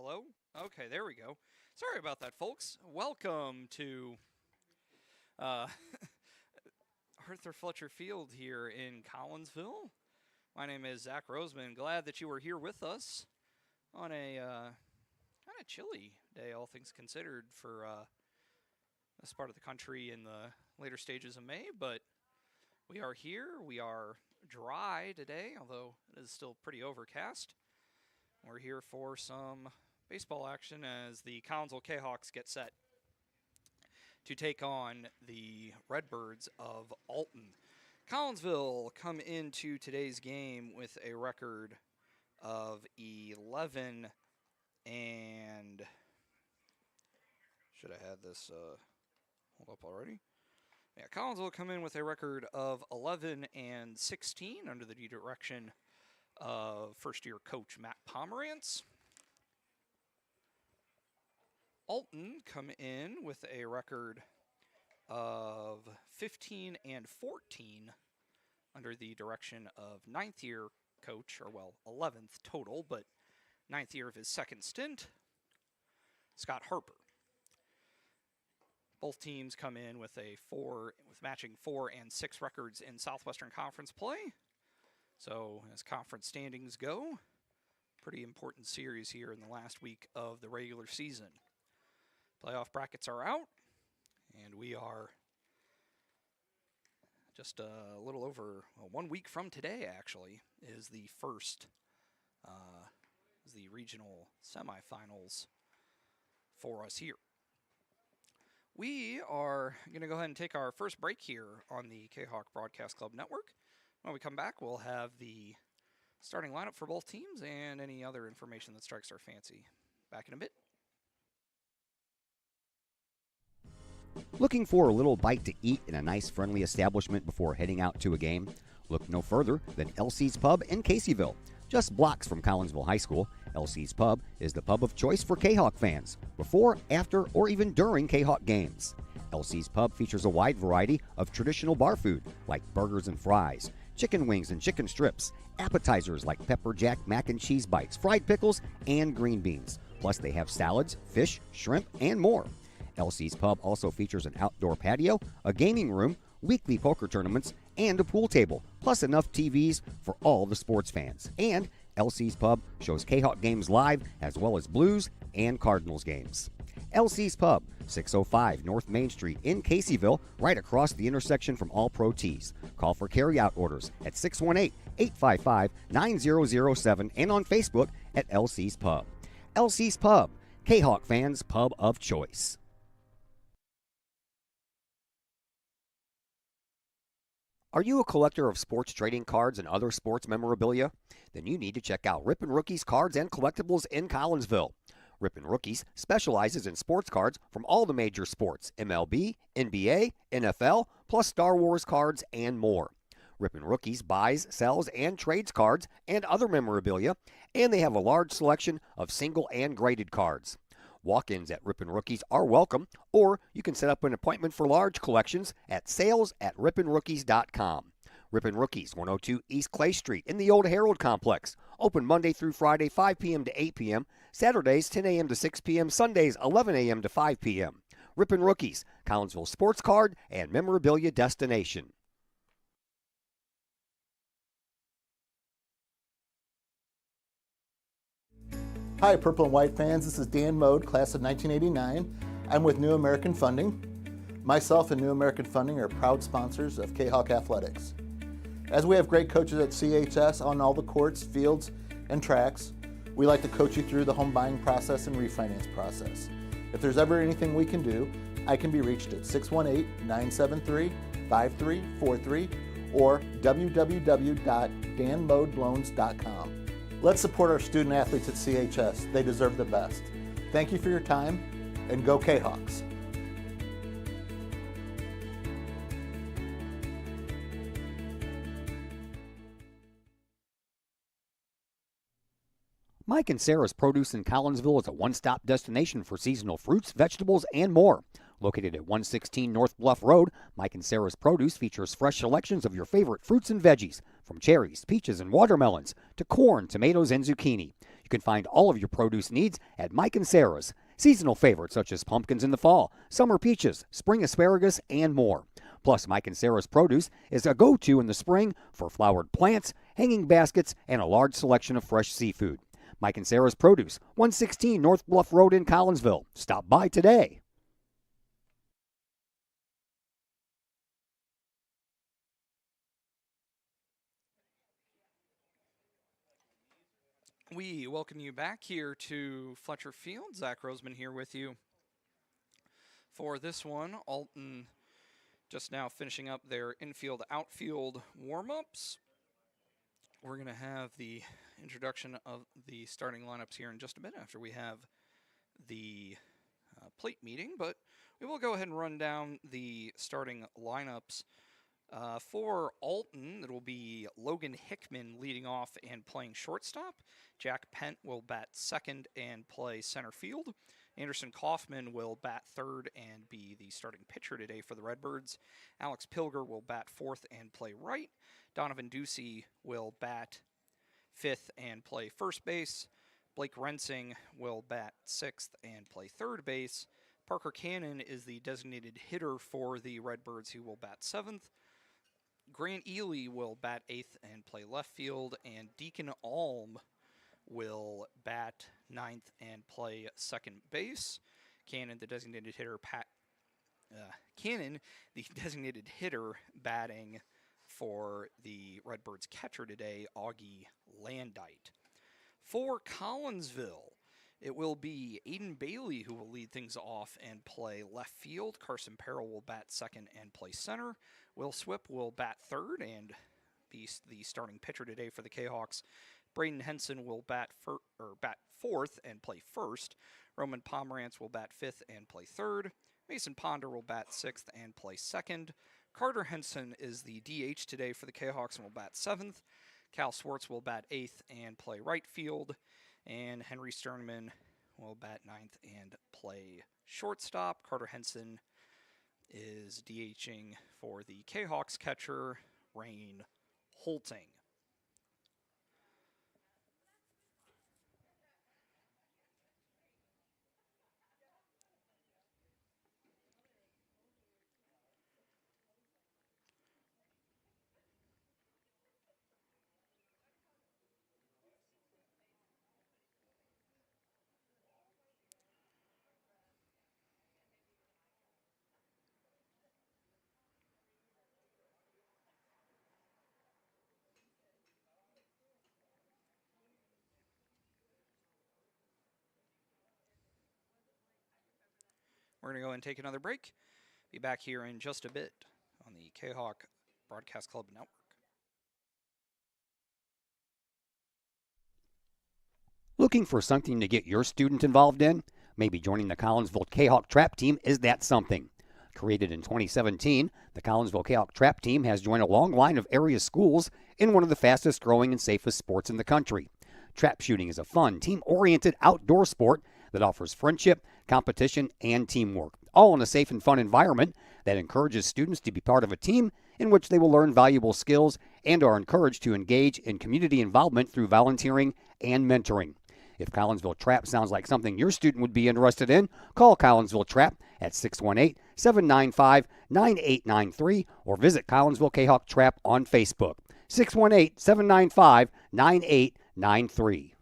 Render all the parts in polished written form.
Hello? Okay, there we go. Sorry about that, folks. Welcome to uh, Arthur Fletcher Field here in Collinsville. My name is Zach Roseman. Glad that you were here with us on a kind of chilly day, all things considered, for this part of the country in the later stages of May. But we are here. We are dry today, although it is still pretty overcast. We're here for some baseball action as the Collinsville Kahawks get set to take on the Redbirds of Alton. Collinsville come into today's game with a record of 11 and should have had this hold up already. Yeah, Collinsville come in with a record of 11 and 16 under the direction of first-year coach Matt Pomerantz. Alton come in with a record of 15 and 14 under the direction of ninth-year coach, or 11th total, but ninth year of his second stint, Scott Harper. Both teams come in with matching 4 and 6 records in Southwestern Conference play. So as conference standings go, pretty important series here in the last week of the regular season. Playoff brackets are out, and we are just a little over 1 week from today, actually, is the regional semifinals for us here. We are going to go ahead and take our first break here on the Kahok Broadcast Club Network. When we come back, we'll have the starting lineup for both teams and any other information that strikes our fancy. Back in a bit. Looking for a little bite to eat in a nice, friendly establishment before heading out to a game? Look no further than LC's Pub in Caseyville. Just blocks from Collinsville High School, LC's Pub is the pub of choice for Kahawk fans, before, after, or even during Kahawk games. LC's Pub features a wide variety of traditional bar food like burgers and fries, chicken wings and chicken strips, appetizers like pepper jack mac and cheese bites, fried pickles, and green beans. Plus they have salads, fish, shrimp, and more. LC's Pub also features an outdoor patio, a gaming room, weekly poker tournaments, and a pool table, plus enough TVs for all the sports fans. And LC's Pub shows Kahawk games live, as well as Blues and Cardinals games. LC's Pub, 605 North Main Street in Caseyville, right across the intersection from All Pro Tees. Call for carry-out orders at 618-855-9007 and on Facebook at LC's Pub. LC's Pub, Kahawk fans' pub of choice. Are you a collector of sports trading cards and other sports memorabilia? Then you need to check out Rippin' Rookies Cards and Collectibles in Collinsville. Rippin' Rookies specializes in sports cards from all the major sports, MLB, NBA, NFL, plus Star Wars cards and more. Rippin' Rookies buys, sells, and trades cards and other memorabilia, and they have a large selection of single and graded cards. Walk-ins at Rippin' Rookies are welcome, or you can set up an appointment for large collections at sales@rippinrookies.com. Rippin' Rookies, 102 East Clay Street in the Old Herald Complex. Open Monday through Friday, 5 p.m. to 8 p.m., Saturdays, 10 a.m. to 6 p.m., Sundays, 11 a.m. to 5 p.m. Rippin' Rookies, Collinsville sports card and memorabilia destination. Hi, Purple and White fans. This is Dan Mode, class of 1989. I'm with New American Funding. Myself and New American Funding are proud sponsors of Kahawk Athletics. As we have great coaches at CHS on all the courts, fields, and tracks, we like to coach you through the home buying process and refinance process. If there's ever anything we can do, I can be reached at 618-973-5343 or www.danmodeloans.com. Let's support our student athletes at CHS. They deserve the best. Thank you for your time, and go Kahawks. Mike and Sarah's Produce in Collinsville is a one-stop destination for seasonal fruits, vegetables, and more. Located at 116 North Bluff Road, Mike and Sarah's Produce features fresh selections of your favorite fruits and veggies, from cherries, peaches, and watermelons to corn, tomatoes, and zucchini. You can find all of your produce needs at Mike and Sarah's. Seasonal favorites such as pumpkins in the fall, summer peaches, spring asparagus, and more. Plus, Mike and Sarah's Produce is a go-to in the spring for flowered plants, hanging baskets, and a large selection of fresh seafood. Mike and Sarah's Produce, 116 North Bluff Road in Collinsville. Stop by today. We welcome you back here to Fletcher Field. Zach Roseman here with you for this one. Alton just now finishing up their infield-outfield warm-ups. We're going to have the introduction of the starting lineups here in just a bit after we have the plate meeting, but we will go ahead and run down the starting lineups. For Alton, it will be Logan Hickman leading off and playing shortstop. Jack Pent will bat second and play center field. Anderson Kaufman will bat third and be the starting pitcher today for the Redbirds. Alex Pilger will bat fourth and play right. Donovan Ducey will bat fifth and play first base. Blake Rensing will bat sixth and play third base. Parker Cannon is the designated hitter for the Redbirds, who will bat seventh. Grant Ely will bat eighth and play left field, and Deacon Alm will bat ninth and play second base. Cannon, the designated hitter, batting for the Redbirds catcher today, Augie Landite. For Collinsville, it will be Aiden Bailey who will lead things off and play left field. Carson Perrell will bat second and play center. Will Swip will bat third and be the starting pitcher today for the Kahawks. Braden Henson will bat fourth and play first. Roman Pomerantz will bat fifth and play third. Mason Ponder will bat sixth and play second. Carter Henson is the DH today for the Kahawks and will bat seventh. Cal Swartz will bat eighth and play right field. And Henry Sternman will bat ninth and play shortstop. Carter Henson is DHing for the Kahawks catcher, Rain Holting. We're going to go and take another break. Be back here in just a bit on the Kahawk Broadcast Club Network. Looking for something to get your student involved in? Maybe joining the Collinsville Kahawk Trap Team is that something. Created in 2017, the Collinsville Kahawk Trap Team has joined a long line of area schools in one of the fastest growing and safest sports in the country. Trap shooting is a fun, team-oriented outdoor sport that offers friendship, competition, and teamwork, all in a safe and fun environment that encourages students to be part of a team in which they will learn valuable skills and are encouraged to engage in community involvement through volunteering and mentoring. If Collinsville Trap sounds like something your student would be interested in, call Collinsville Trap at 618-795-9893 or visit Collinsville Kahawk Trap on Facebook, 618-795-9893.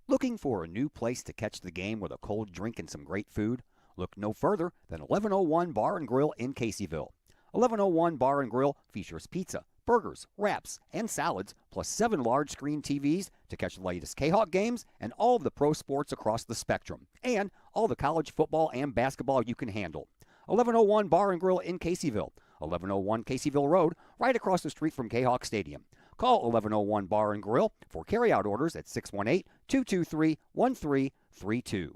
Looking for a new place to catch the game with a cold drink and some great food? Look no further than 1101 Bar and Grill in Caseyville. 1101 Bar and Grill features pizza, burgers, wraps, and salads, plus 7 large screen TVs to catch the latest Kahawk games and all of the pro sports across the spectrum, and all the college football and basketball you can handle. 1101 Bar and Grill in Caseyville, 1101 Caseyville Road, right across the street from Kahawk Stadium. Call 1101 Bar and Grill for carryout orders at 618-223-1332.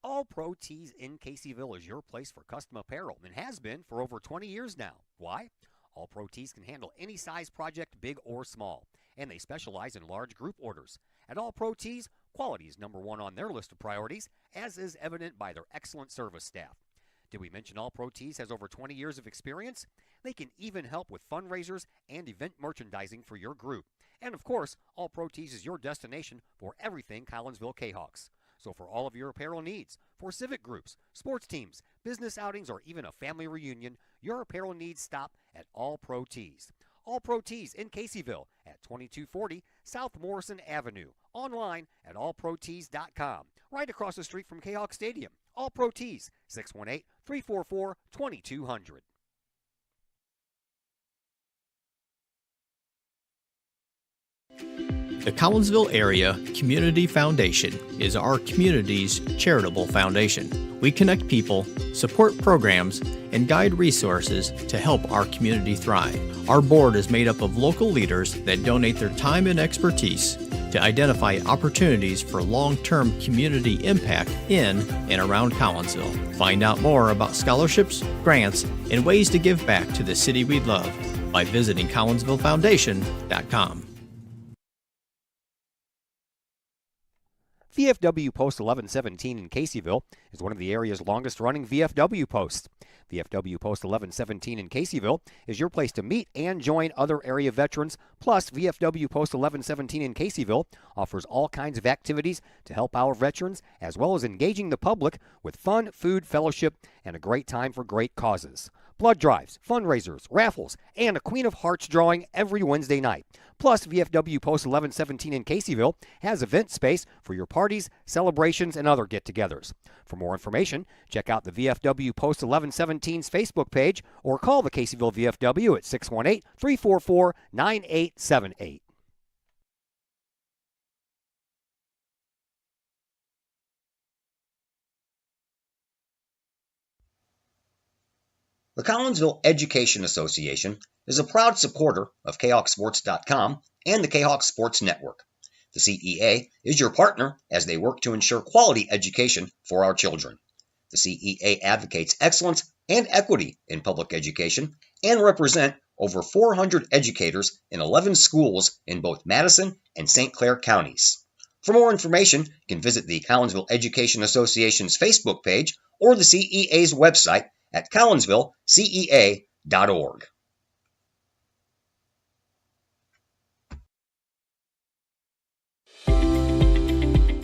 All Pro Tees in Caseyville is your place for custom apparel and has been for over 20 years now. Why? All Pro Tees can handle any size project, big or small, and they specialize in large group orders. At All Pro Tees, quality is number one on their list of priorities, as is evident by their excellent service staff. Did we mention All Pro Tees has over 20 years of experience? They can even help with fundraisers and event merchandising for your group. And of course, All Pro Tees is your destination for everything Collinsville Kahawks. So for all of your apparel needs, for civic groups, sports teams, business outings, or even a family reunion, your apparel needs stop at All Pro Tees. All Pro Tees in Caseyville at 2240 South Morrison Avenue. Online at allprotees.com. Right across the street from Kahok Stadium. All Pro Tees, 618-344-2200. The Collinsville Area Community Foundation is our community's charitable foundation. We connect people, support programs, and guide resources to help our community thrive. Our board is made up of local leaders that donate their time and expertise to identify opportunities for long-term community impact in and around Collinsville. Find out more about scholarships, grants, and ways to give back to the city we love by visiting collinsvillefoundation.com. VFW Post 1117 in Caseyville is one of the area's longest-running VFW posts. VFW Post 1117 in Caseyville is your place to meet and join other area veterans. Plus, VFW Post 1117 in Caseyville offers all kinds of activities to help our veterans, as well as engaging the public with fun, food, fellowship, and a great time for great causes. Blood drives, fundraisers, raffles, and a Queen of Hearts drawing every Wednesday night. Plus, VFW Post 1117 in Caseyville has event space for your parties, celebrations, and other get-togethers. For more information, check out the VFW Post 1117's Facebook page or call the Caseyville VFW at 618-344-9878. The Collinsville Education Association is a proud supporter of KahawkSports.com and the Kahawk Sports Network. The CEA is your partner as they work to ensure quality education for our children. The CEA advocates excellence and equity in public education and represent over 400 educators in 11 schools in both Madison and St. Clair counties. For more information, you can visit the Collinsville Education Association's Facebook page or the CEA's website at collinsvillecea.org.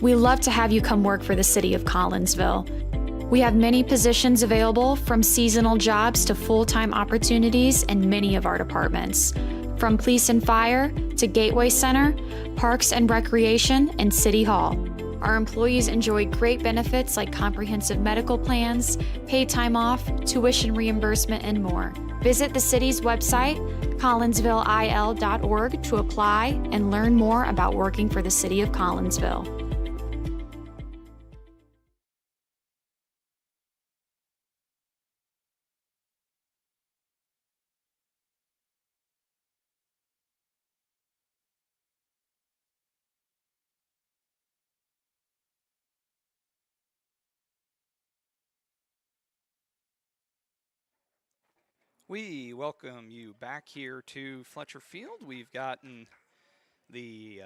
We love to have you come work for the city of Collinsville. We have many positions available, from seasonal jobs to full-time opportunities in many of our departments. From police and fire to Gateway Center, Parks and Recreation, and City Hall. Our employees enjoy great benefits like comprehensive medical plans, paid time off, tuition reimbursement, and more. Visit the city's website, collinsvilleil.org, to apply and learn more about working for the city of Collinsville. We welcome you back here to Fletcher Field. We've gotten the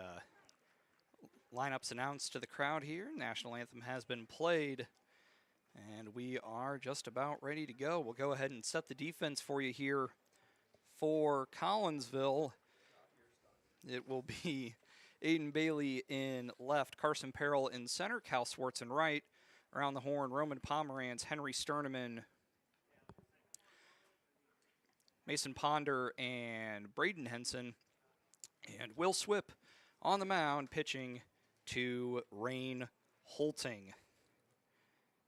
lineups announced to the crowd here. National anthem has been played, and we are just about ready to go. We'll go ahead and set the defense for you here for Collinsville. It will be Aiden Bailey in left, Carson Perrell in center, Cal Swartz in right. Around the horn, Roman Pomerantz, Henry Sterneman, Mason Ponder, and Braden Henson. And Will Swip on the mound, pitching to Rain Holting.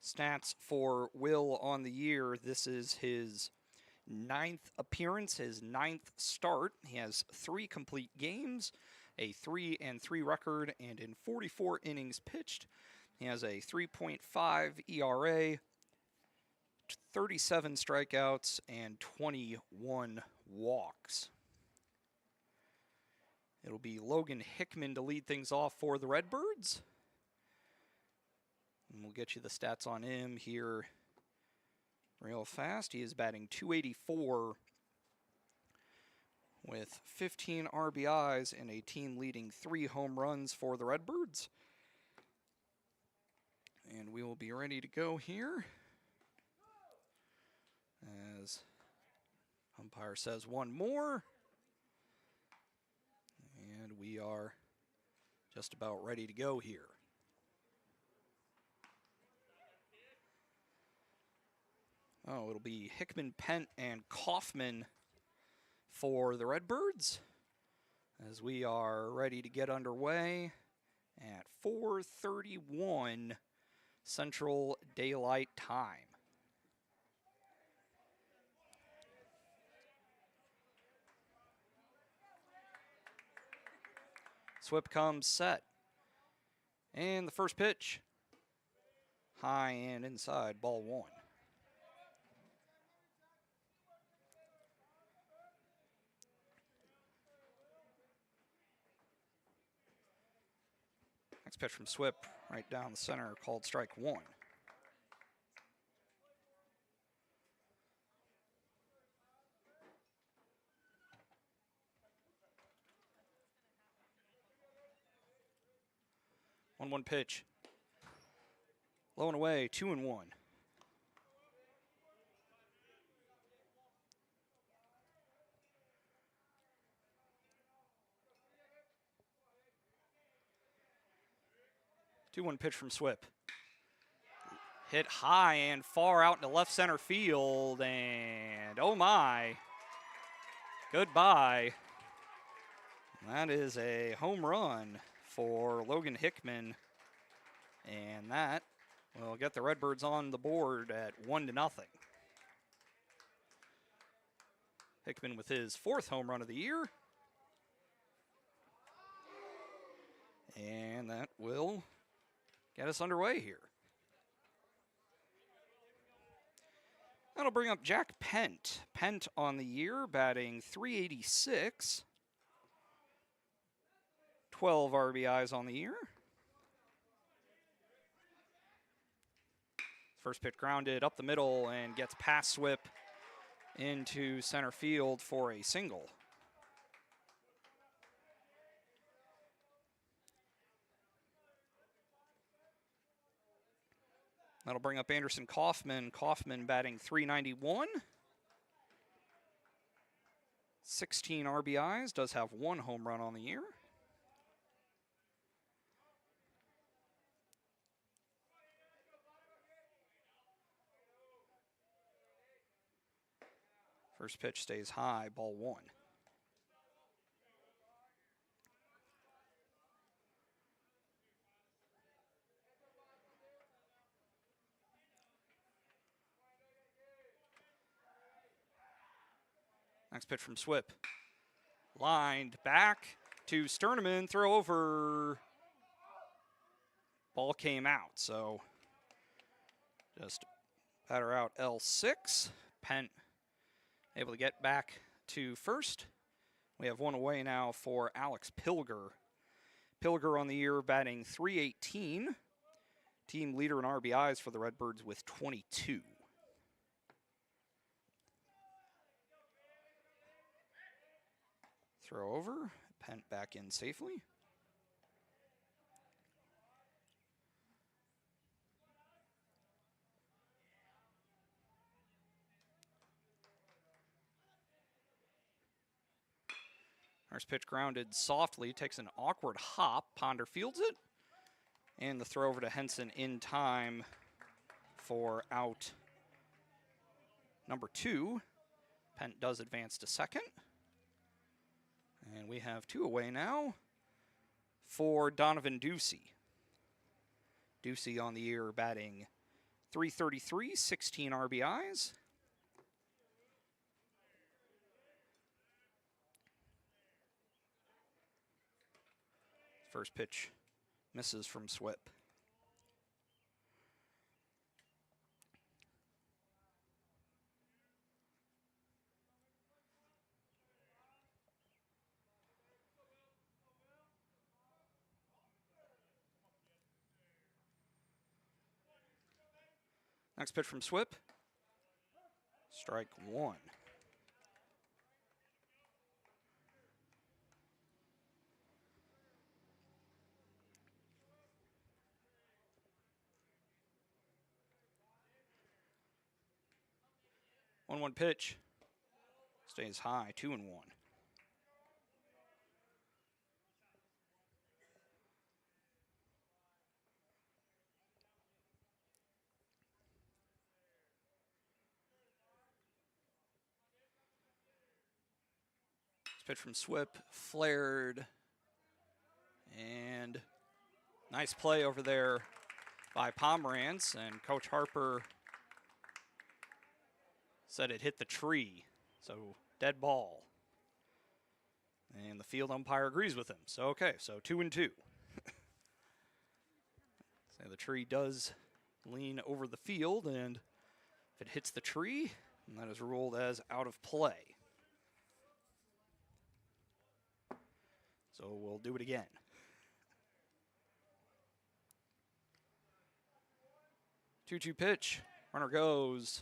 Stats for Will on the year: this is his 9th appearance, his 9th start. He has 3 complete games, a 3-3 record, and in 44 innings pitched, he has a 3.5 ERA, 37 strikeouts, and 21 walks. It'll be Logan Hickman to lead things off for the Redbirds. And we'll get you the stats on him here real fast. He is batting .284 with 15 RBIs and a team-leading 3 home runs for the Redbirds. And we will be ready to go here. As umpire says one more. And we are just about ready to go here. Oh, it'll be Hickman, Pent, and Kaufman for the Redbirds as we are ready to get underway at 4:31 Central Daylight Time. Swip comes set. And the first pitch, high and inside, ball one. Next pitch from Swip, right down the center, called strike one. One pitch. Low and away, 2-1. Two-one pitch from Swip. Hit high and far out into left center field, and oh my, goodbye. That is a home run for Logan Hickman, and that will get the Redbirds on the board at 1-0. Hickman with his fourth home run of the year. And that will get us underway here. That'll bring up Jack Pent. Pent on the year, batting .386. 12 RBIs on the year. First pitch grounded up the middle and gets past Swip into center field for a single. That'll bring up Anderson Kaufman. Kaufman batting .391. 16 RBIs, does have one home run on the year. First pitch stays high, ball one. Next pitch from Swip. Lined back to Sterneman, throw over. Ball came out, so just batter out L6. Pent able to get back to first. We have one away now for Alex Pilger. Pilger on the year batting .318. Team leader in RBIs for the Redbirds with 22. Throw over, Pent back in safely. First pitch grounded softly, takes an awkward hop. Ponder fields it. And the throw over to Henson in time for out number 2. Pent does advance to second. And we have two away now for Donovan Ducey. Ducey on the year batting .333, 16 RBIs. First pitch misses from Swip. Next pitch from Swip. Strike one. 1-1 pitch. Stays high, 2-1. Pitch from Swip, flared, and nice play over there by Pomerantz, and Coach Harper said it hit the tree, so dead ball. And the field umpire agrees with him, so okay, so 2-2. So the tree does lean over the field, and if it hits the tree, then that is ruled as out of play. So we'll do it again. Two-two pitch. Runner goes.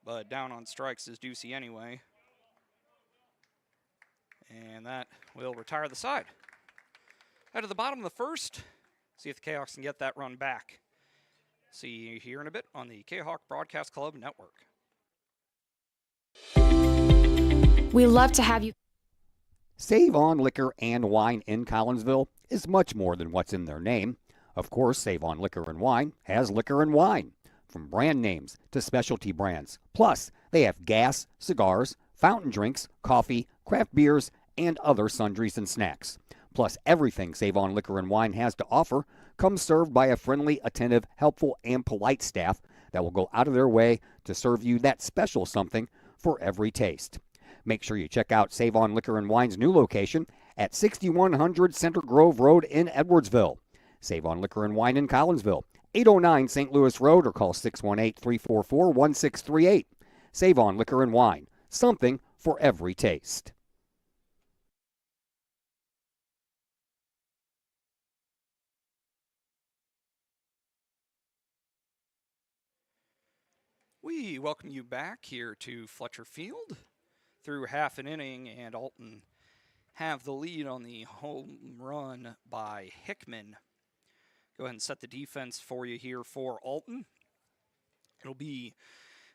But down on strikes is Ducey anyway. And that will retire the side. Out of the bottom of the first. See if the Kahawks can get that run back. See you here in a bit on the Kahawk Broadcast Club Network. We love to have you. Save On Liquor and Wine in Collinsville is much more than what's in their name. Of course, Save On Liquor and Wine has liquor and wine, from brand names to specialty brands. Plus, they have gas, cigars, fountain drinks, coffee, craft beers, and other sundries and snacks. Plus, everything Save On Liquor and Wine has to offer comes served by a friendly, attentive, helpful, and polite staff that will go out of their way to serve you that special something for every taste. Make sure you check out Save On Liquor and Wine's new location at 6100 Center Grove Road in Edwardsville. Save On Liquor and Wine in Collinsville, 809 St. Louis Road, or call 618-344-1638. Save On Liquor and Wine, something for every taste. We welcome you back here to Fletcher Field. Through half an inning, and Alton have the lead on the home run by Hickman. Go ahead and set the defense for you here for Alton. It'll be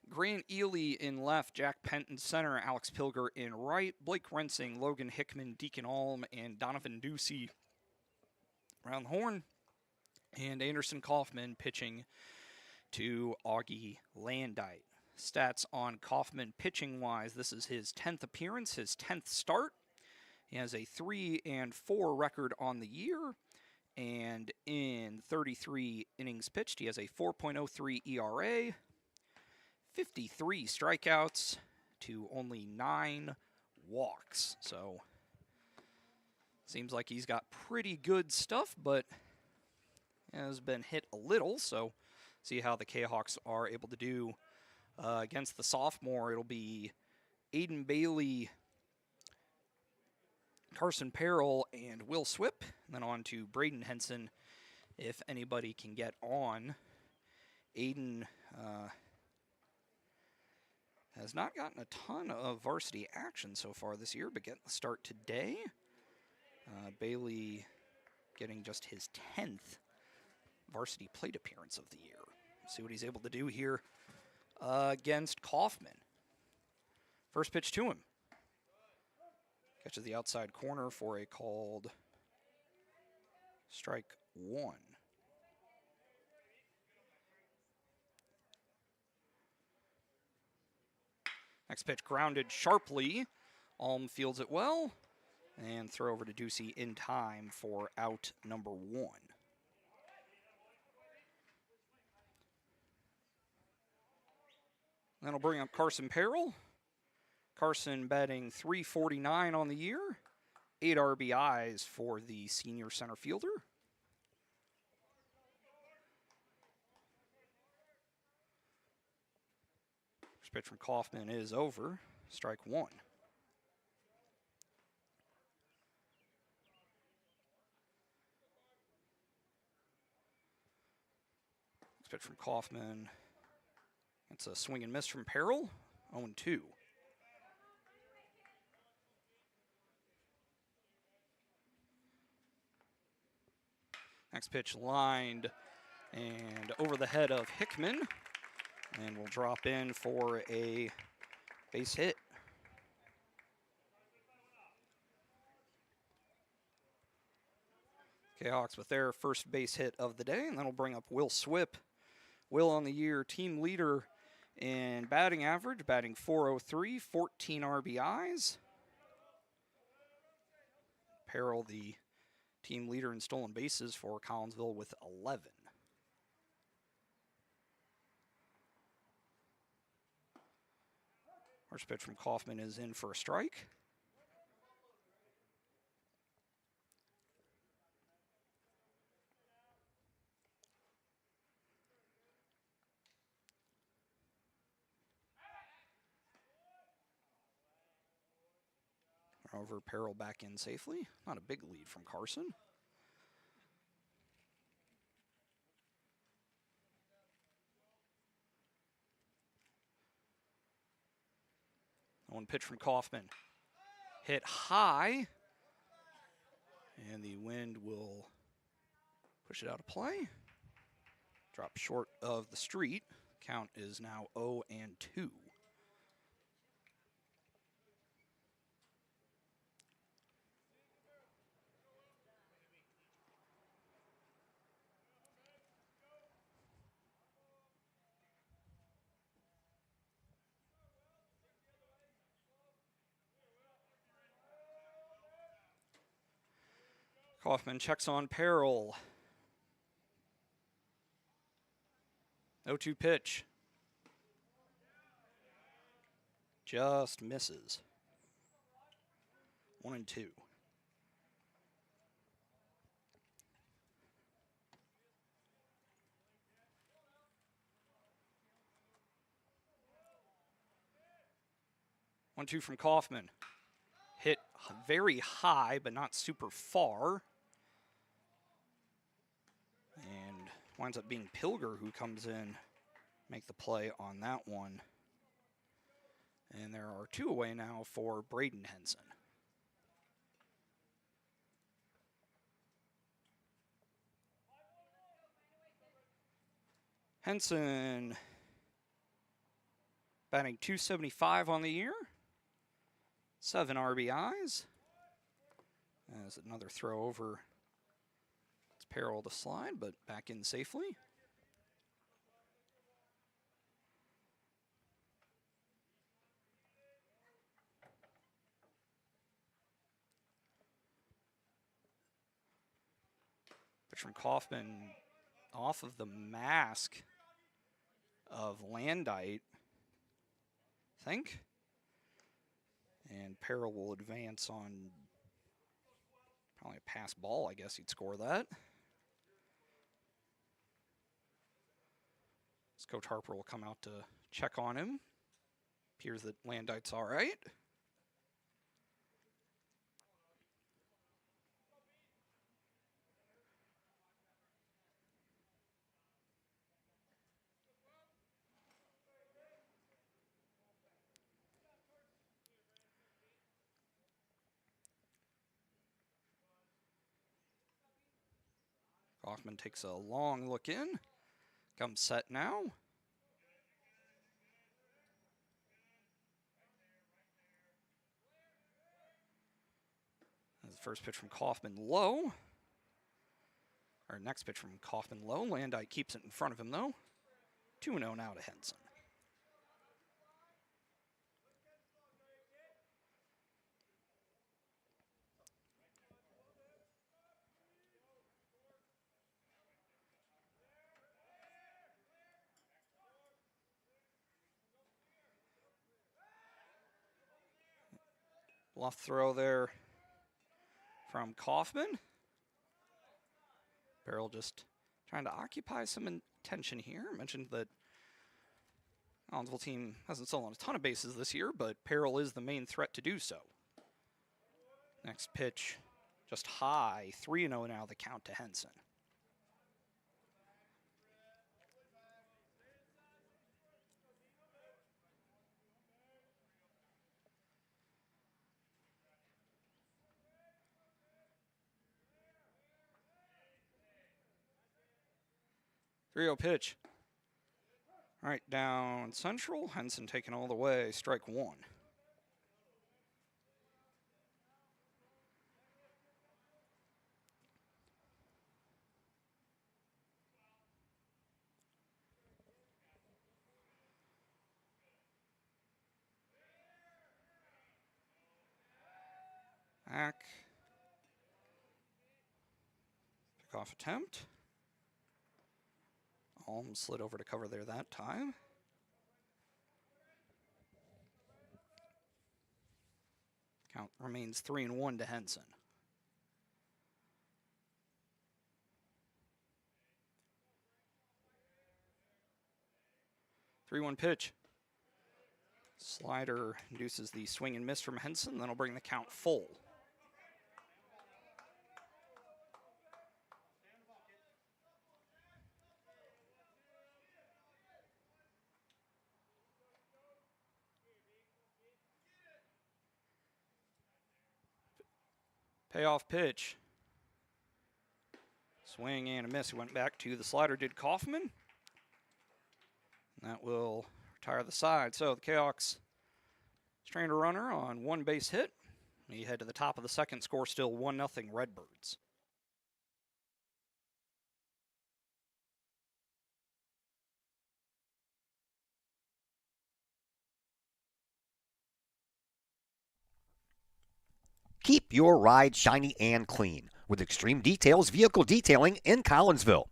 Grant Ely in left, Jack Penton center, Alex Pilger in right, Blake Rensing, Logan Hickman, Deacon Alm, and Donovan Ducey around the horn, and Anderson Kaufman pitching to Augie Landite. Stats on Kaufman pitching-wise, this is his 10th appearance, his 10th start. He has a 3-4 record on the year, and in 33 innings pitched, he has a 4.03 ERA, 53 strikeouts to only 9 walks. So, seems like he's got pretty good stuff, but has been hit a little, so see how the Kahawks are able to do against the sophomore. It'll be Aiden Bailey, Carson Perrell, and Will Swip. And then on to Braden Henson, if anybody can get on. Aiden has not gotten a ton of varsity action so far this year, but getting the start today. Bailey getting just his 10th varsity plate appearance of the year. See what he's able to do here against Kaufman. First pitch to him. Catches the outside corner for a called strike one. Next pitch grounded sharply. Alm fields it well. And throw over to Ducey in time for out number one. That'll bring up Carson Perrell. Carson batting .349 on the year. 8 RBIs for the senior center fielder. First pitch from Kaufman is over. Strike one. Next pitch from Kaufman. It's a swing and miss from Perrell. 0-2. Next pitch lined and over the head of Hickman. And will drop in for a base hit. Kahawks with their first base hit of the day, and that'll bring up Will Swip. Will on the year, team leader in batting average, batting .403, 14 RBIs. Peril, the team leader in stolen bases for Collinsville with 11. First pitch from Kaufman is in for a strike. Over Peril back in safely. Not a big lead from Carson. One pitch from Kaufman. Hit high. And the wind will push it out of play. Drop short of the street. Count is now 0-2. Kaufman checks on Peril. 0-2 pitch. Just misses. 1-2. One, two from Kaufman. Hit very high, but not super far. And winds up being Pilger who comes in, make the play on that one. And there are two away now for Braden Henson. Henson batting .275 on the year. 7 RBIs. As another throw over. It's Peril to slide, but back in safely. Pitch from Kaufman off of the mask of Landite, I think. And Peril will advance on probably a pass ball, I guess he'd score that. As Coach Harper will come out to check on him. Appears that Landite's all right. Kaufman takes a long look in. Comes set now. That's the first pitch from Kaufman low. Our next pitch from Kaufman low. Landite keeps it in front of him though. 2-0 now to Henson. Bluff throw there from Kaufman. Peril just trying to occupy some attention here. I mentioned that Collinsville team hasn't stolen a ton of bases this year, but Peril is the main threat to do so. Next pitch, just high. 3-0 now the count to Henson. Pitch. All right, down central. Henson taking all the way. Strike one. Back. Pickoff attempt. Alm slid over to cover there that time. Count remains 3-1 to Henson. Three-one pitch. Slider induces the swing and miss from Henson. That'll bring the count full. Payoff pitch. Swing and a miss. He went back to the slider, did Kaufman. That will retire the side. So the Kahawks strand a runner on one base hit. We head to the top of the second, score still 1-0 Redbirds. Keep your ride shiny and clean with Extreme Details Vehicle Detailing in Collinsville.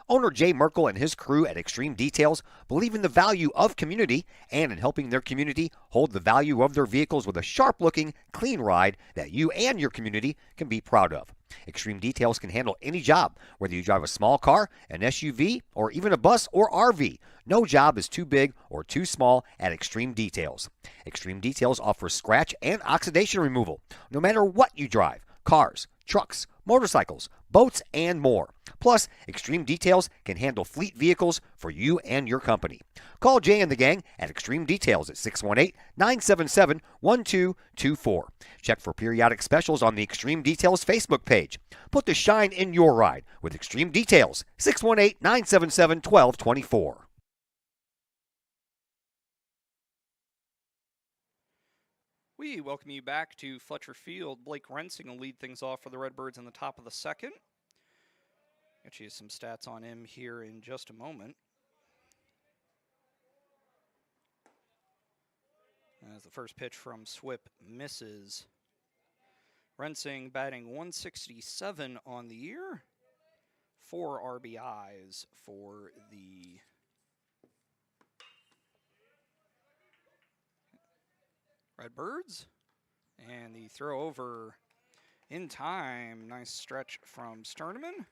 Owner Jay Merkel and his crew at Extreme Details believe in the value of community and in helping their community hold the value of their vehicles with a sharp-looking, clean ride that you and your community can be proud of. Extreme Details can handle any job, whether you drive a small car, an SUV, or even a bus or RV. No job is too big or too small at Extreme Details. Extreme Details offers scratch and oxidation removal, no matter what you drive: cars, trucks, motorcycles, boats, and more. Plus, Extreme Details can handle fleet vehicles for you and your company. Call Jay and the gang at Extreme Details at 618-977-1224. Check for periodic specials on the Extreme Details Facebook page. Put the shine in your ride with Extreme Details, 618-977-1224. We welcome you back to Fletcher Field. Blake Rensing will lead things off for the Redbirds in the top of the second. Get you some stats on him here in just a moment. As the first pitch from Swip misses. Rensing batting 167 on the year. 4 RBIs for the Redbirds. And the throw over in time. Nice stretch from Sterneman.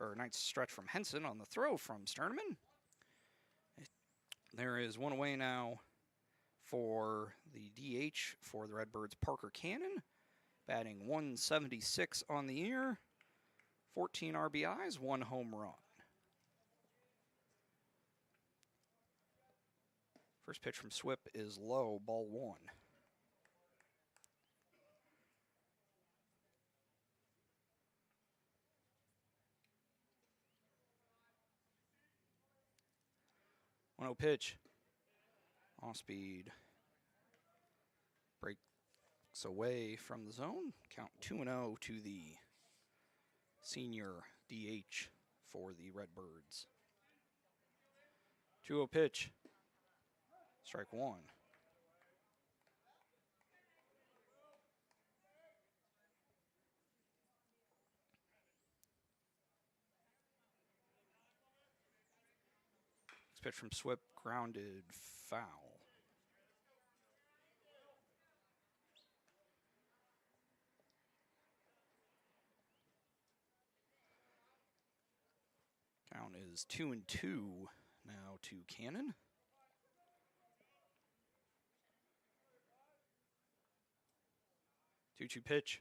Or nice stretch from Henson on the throw from Sterneman. There is one away now for the DH for the Redbirds, Parker Cannon. Batting 176 on the year. 14 RBIs, 1 home run. First pitch from Swip is low, ball 1. One-oh pitch. Off speed. Breaks away from the zone. Count 2-0 to the senior DH for the Redbirds. 2-0 pitch. Strike one. Next pitch from Swip, grounded foul. Count is 2-2 now to Cannon. 2-2 pitch.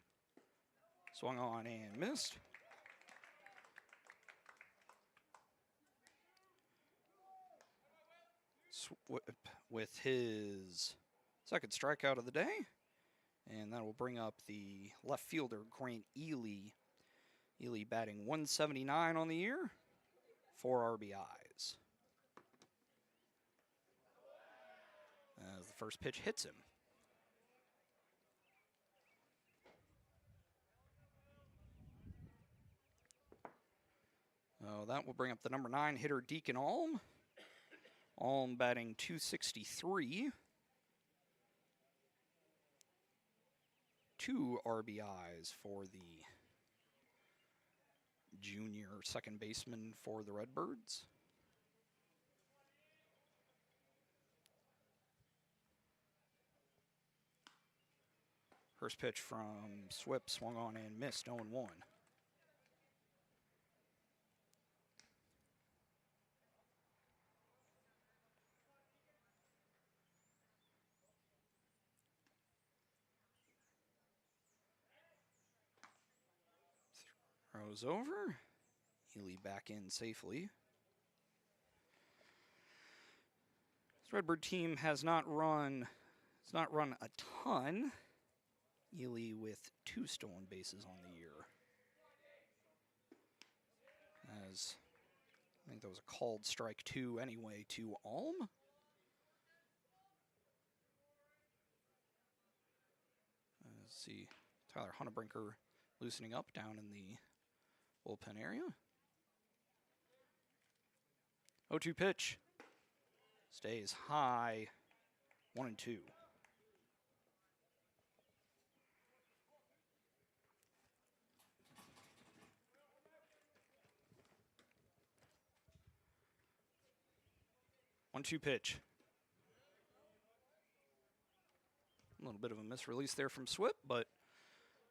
Swung on and missed. Swip with his second strikeout of the day. And that will bring up the left fielder, Grant Ely. Ely batting 179 on the year. 4 RBIs. first pitch hits him. That will bring up the number 9 hitter, Deacon Alm. Alm batting .263. 2 RBIs for the junior second baseman for the Redbirds. First pitch from Swip, swung on and missed, 0-1. Throws over. Ely back in safely. This Redbird team has not run a ton. Ely with 2 stolen bases on the year. As I think that was a called strike 2 anyway to Alm. Let's see, Tyler Hunnebrinker loosening up down in the bullpen area. 0-2 pitch. Stays high. 1-2. One-two pitch. A little bit of a misrelease there from Swip, but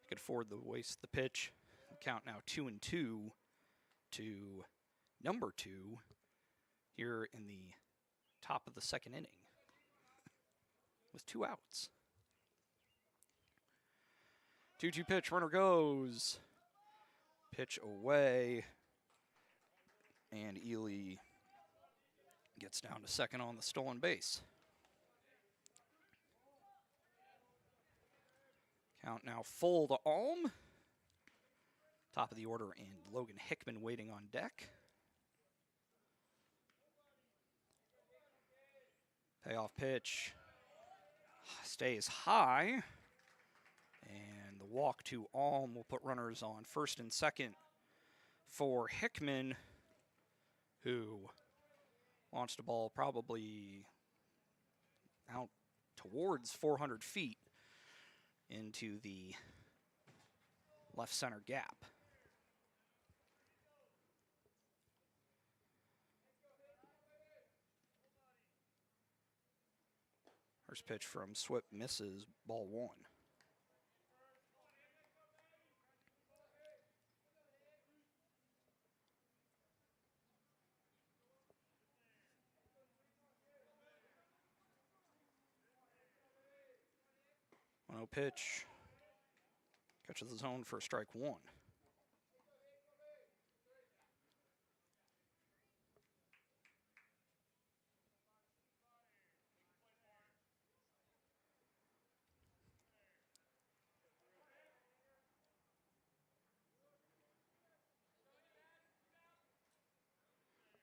he could afford to waste the pitch. Count now 2-2 to number 2 here in the top of the second inning with 2 outs. 2-2 pitch, runner goes. Pitch away. And Ely gets down to second on the stolen base. Count now full to Alm. Top of the order, and Logan Hickman waiting on deck. Payoff pitch stays high. And the walk to Alm will put runners on first and second for Hickman, who launched a ball probably out towards 400 feet into the left center gap. First pitch from Swip misses, ball 1. No pitch. Catches the zone for strike 1.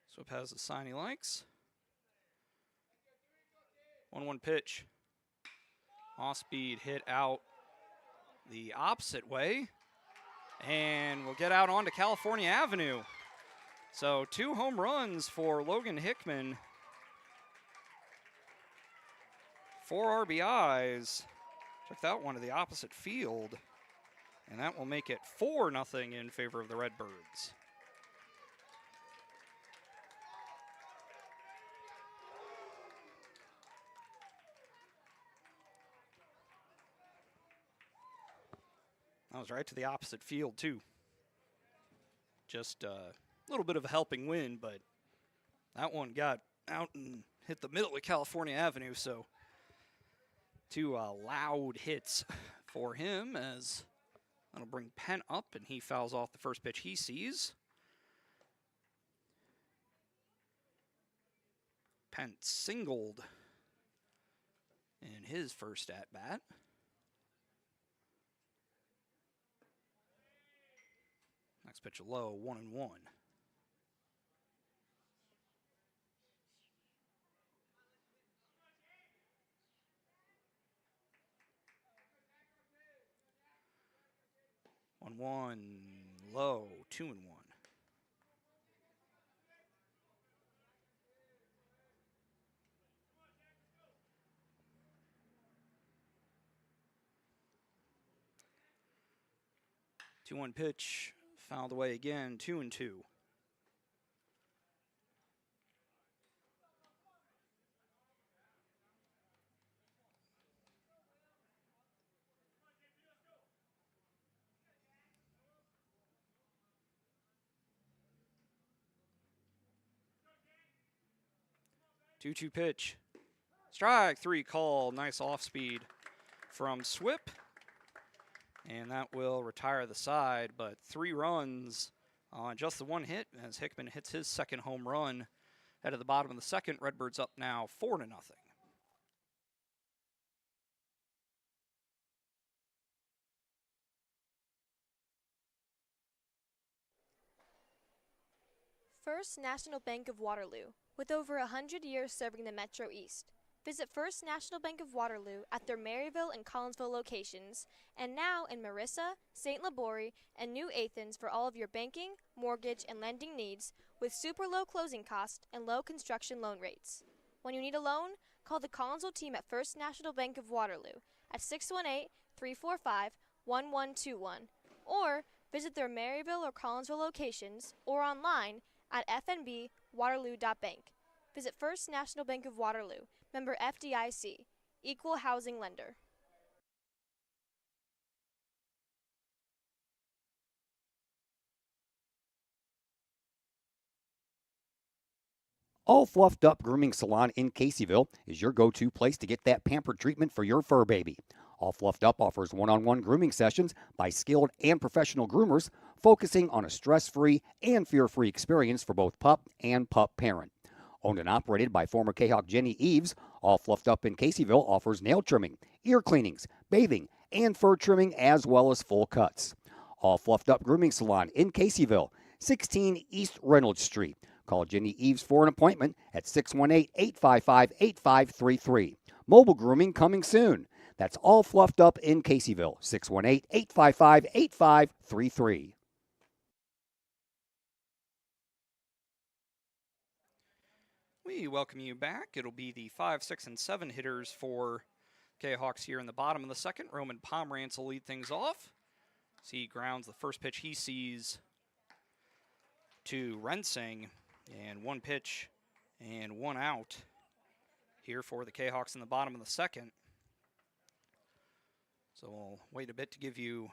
Swip has a sign he likes. 1-1 pitch. Off speed hit out the opposite way. And we'll get out onto California Avenue. So 2 home runs for Logan Hickman. 4 RBIs. Took that one to the opposite field. And that will make it 4-0 in favor of the Redbirds. That was right to the opposite field, too. Just a little bit of a helping wind, but that one got out and hit the middle of California Avenue, so 2 loud hits for him, as that'll bring Penn up, and he fouls off the first pitch he sees. Penn singled in his first at-bat. Next pitch low, 1-1. 1-1, low, 2-1. Two-one pitch, fouled away again, 2-2. Two-two pitch. Strike three call. Nice off speed from Swip. And that will retire the side, but 3 runs on just the one hit as Hickman hits his second home run. Head of the bottom of the second, Redbirds up now 4-0. First National Bank of Waterloo, with over 100 years serving the Metro East. Visit First National Bank of Waterloo at their Maryville and Collinsville locations, and now in Marissa, St. Laborie, and New Athens for all of your banking, mortgage, and lending needs with super low closing costs and low construction loan rates. When you need a loan, call the Collinsville team at First National Bank of Waterloo at 618-345-1121, or visit their Maryville or Collinsville locations or online at fnbwaterloo.bank. Visit First National Bank of Waterloo, member FDIC, equal housing lender. All Fluffed Up Grooming Salon in Caseyville is your go-to place to get that pampered treatment for your fur baby. All Fluffed Up offers one-on-one grooming sessions by skilled and professional groomers, focusing on a stress-free and fear-free experience for both pup and pup parent. Owned and operated by former Kahok Jenny Eves, All Fluffed Up in Caseyville offers nail trimming, ear cleanings, bathing, and fur trimming, as well as full cuts. All Fluffed Up Grooming Salon in Caseyville, 16 East Reynolds Street. Call Jenny Eves for an appointment at 618-855-8533. Mobile grooming coming soon. That's All Fluffed Up in Caseyville, 618-855-8533. We welcome you back. It'll be the 5, 6, and 7 hitters for K-Hawks here in the bottom of the second. Roman Pomerantz will lead things off. He grounds the first pitch he sees to Rensing, and one pitch and one out here for the K-Hawks in the bottom of the second. So we'll wait a bit to give you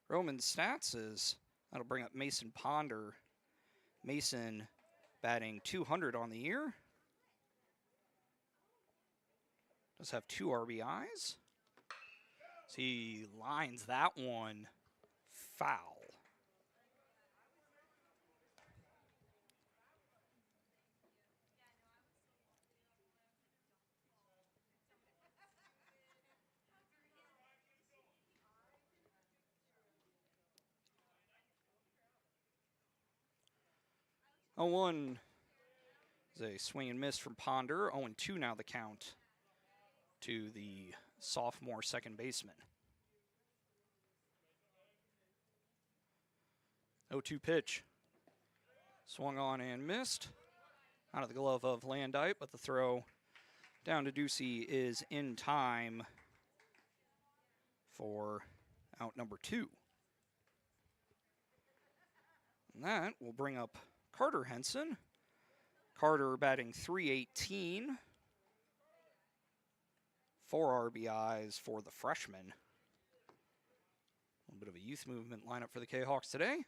Roman's stats, as that'll bring up Mason Ponder. Mason batting .200 on the year. Does have 2 RBIs. So he lines that one foul. Oh, 1 is a swing and miss from Ponder. 0-2 now the count to the sophomore second baseman. 0-2 pitch. Swung on and missed. Out of the glove of Landite, but the throw down to Ducey is in time for out number 2. And that will bring up Carter Henson. Carter batting .318. 4 RBIs for the freshman. A little bit of a youth movement lineup for the K-Hawks today.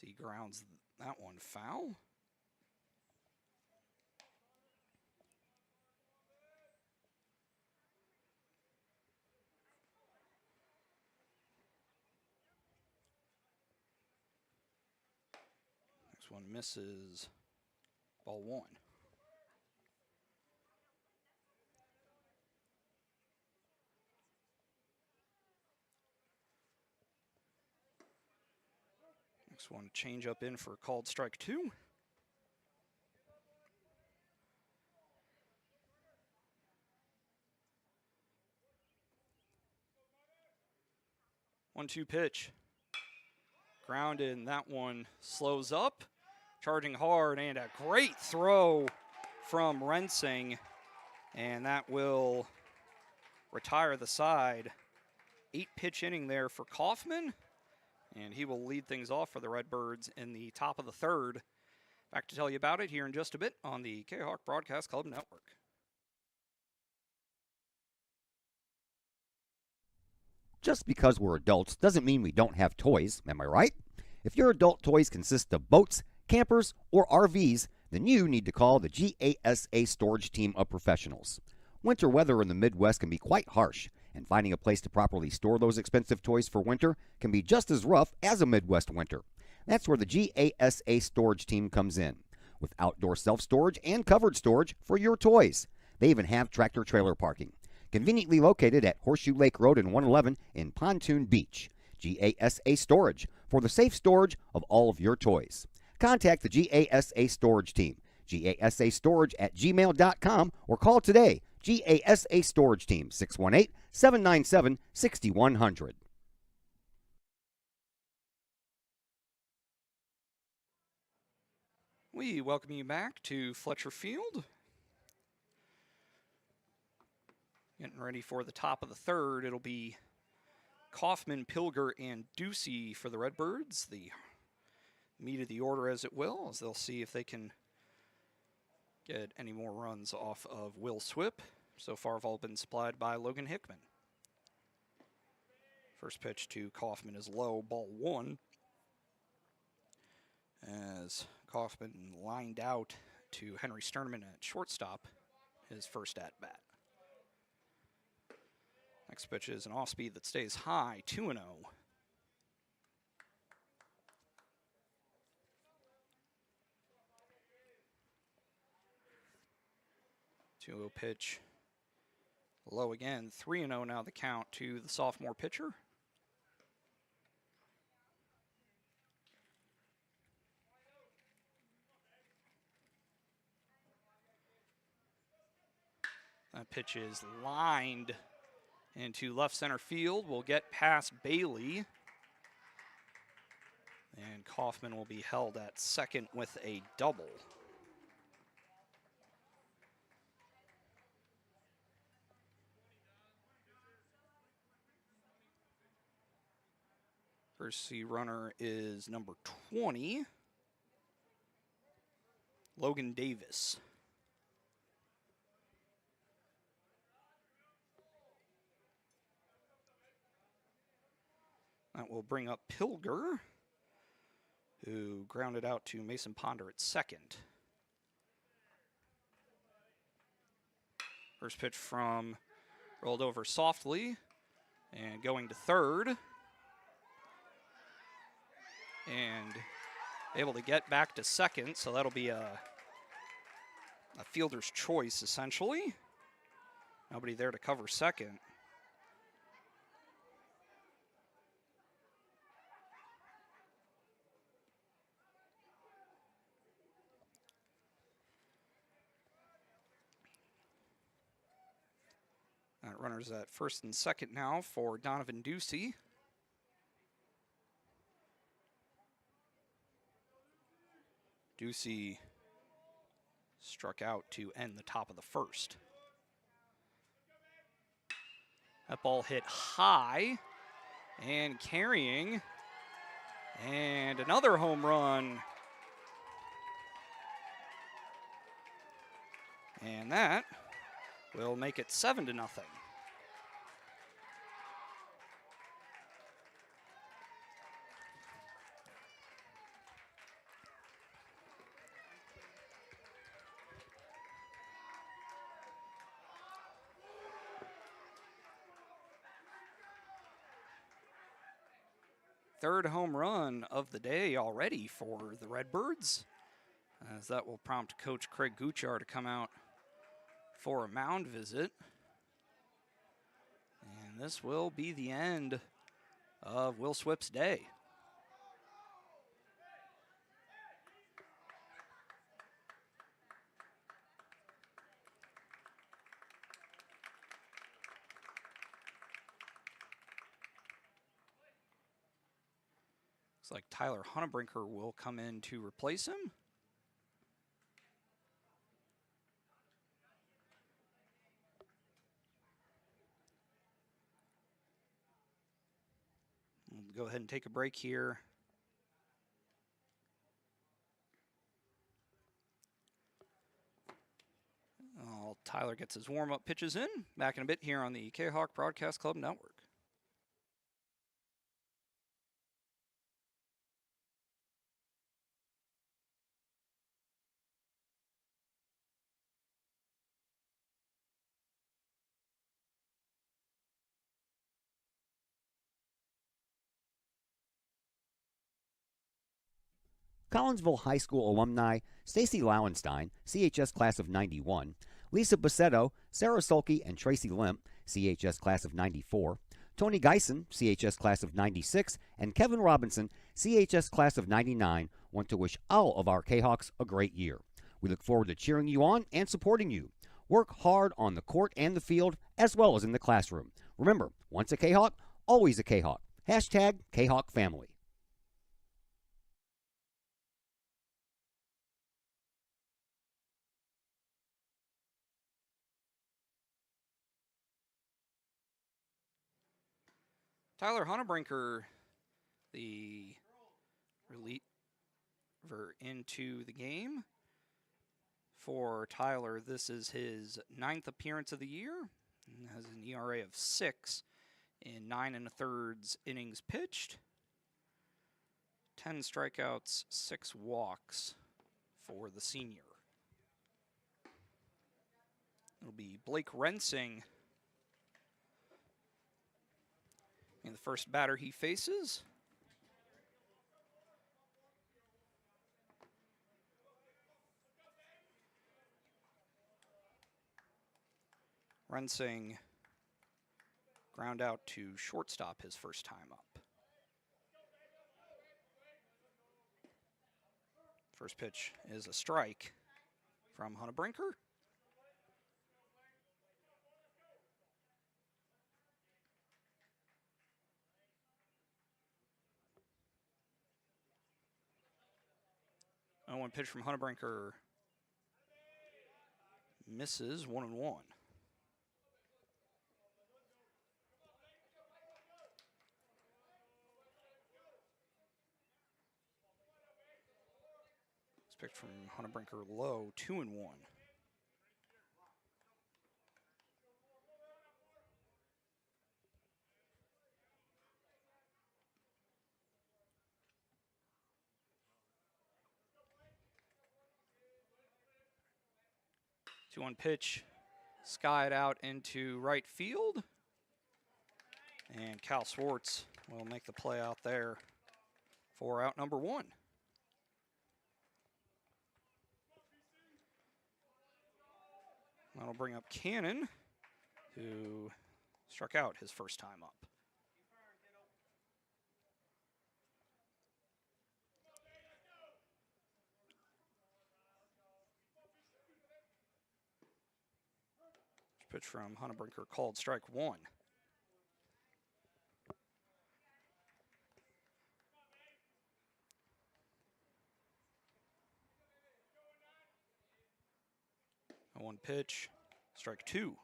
So he grounds that one foul. Next one misses, ball 1. Next one, change up in for called strike 2. One-two pitch. Grounded, and that one slows up. Charging hard, and a great throw from Rensing. And that will retire the side. 8-pitch inning there for Kaufman. And he will lead things off for the Redbirds in the top of the third. Back to tell you about it here in just a bit on the Kahok Broadcast Club Network. Just because we're adults doesn't mean we don't have toys, am I right? If your adult toys consist of boats, campers, or RVs, then you need to call the GASA storage team of professionals. Winter weather in the Midwest can be quite harsh, and finding a place to properly store those expensive toys for winter can be just as rough as a Midwest winter. That's where the GASA storage team comes in, with outdoor self-storage and covered storage for your toys. They even have tractor-trailer parking, conveniently located at Horseshoe Lake Road and 111 in Pontoon Beach. GASA Storage, for the safe storage of all of your toys. Contact the GASA Storage team, gasastorage@gmail.com, or call today, GASA Storage Team, 618-797-6100. We welcome you back to Fletcher Field. Getting ready for the top of the third. It'll be Kaufman, Pilger, and Ducey for the Redbirds. The meat of the order, as it will, as they'll see if they can get any more runs off of Will Swip. So far, have all been supplied by Logan Hickman. First pitch to Kaufman is low, ball one. As Kaufman lined out to Henry Sternman at shortstop, his first at-bat. Next pitch is an off-speed that stays high, 2-0. 2-0 pitch. Low again, 3-0 now the count to the sophomore pitcher. That pitch is lined into left center field. Will get past Bailey. And Kaufman will be held at second with a double. First runner is number 20, Logan Davis. That will bring up Pilger, who grounded out to Mason Ponder at second. First pitch from rolled over softly and going to third. And able to get back to second, so that'll be a fielder's choice, essentially. Nobody there to cover second. That runner's at first and second now for Donovan Ducey. Ducey struck out to end the top of the first. That ball hit high and carrying, and another home run. And that will make it 7-0. Third home run of the day already for the Redbirds, as that will prompt Coach Craig Guchar to come out for a mound visit. And this will be the end of Will Swip's day. Looks like Tyler Hunnebrinker will come in to replace him. We'll go ahead and take a break here. Tyler gets his warm-up pitches in. Back in a bit here on the Kahok Broadcast Club Network. Collinsville High School alumni Stacy Lauenstein, CHS class of 91, Lisa Bassetto, Sarah Sulke, and Tracy Limp, CHS class of 94, Tony Geisen, CHS class of 96, and Kevin Robinson, CHS class of 99, want to wish all of our Kahawks a great year. We look forward to cheering you on and supporting you. Work hard on the court and the field, as well as in the classroom. Remember, once a Kahawk, always a Kahawk. Hashtag Kahawk Family. Tyler Hunnebrinker, the reliever into the game. For Tyler, this is his 9th appearance of the year. And has an ERA of 6 in 9 1/3 innings pitched. 10 strikeouts, 6 walks for the senior. It'll be Blake Rensing in the first batter he faces. Rensing ground out to shortstop his first time up. First pitch is a strike from Hunnebrinker. One pitch from Hunnebrinker misses 1-1. This pitch from Hunnebrinker low, 2-1. One pitch, skied out into right field. And Cal Swartz will make the play out there for out number 1. That'll bring up Cannon, who struck out his first time up. Pitch from Hunnebrinker called strike 1. One pitch, strike 2.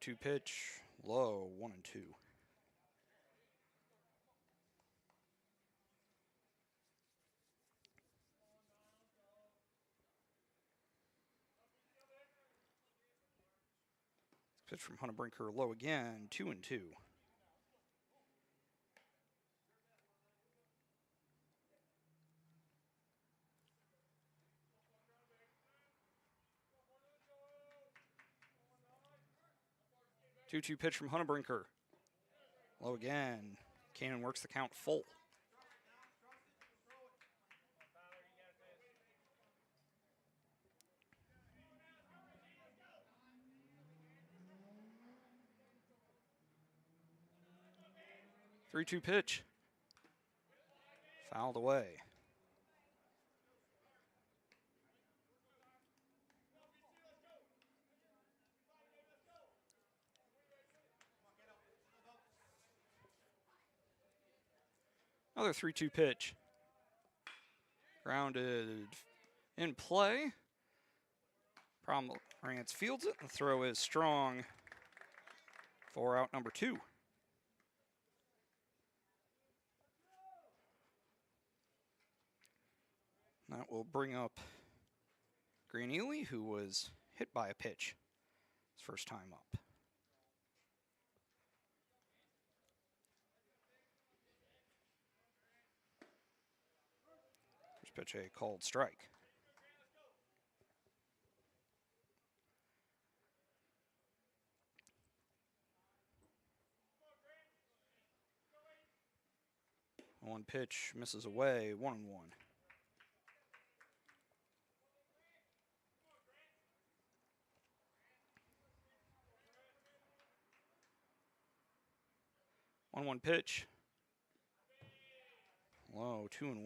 Two pitch, low, 1-2. Pitch from Hunnebrinker low again, 2-2. Two-two pitch from Hunnebrinker. Low again. Cannon works the count full. Three-two pitch. Fouled away. Another 3-2 pitch. Grounded in play. Pomerantz fields it. The throw is strong for out number 2. That will bring up Green-Ely, who was hit by a pitch his first time up. First pitch, a called strike. One pitch misses away, 1-1. One pitch. Low, 2-1.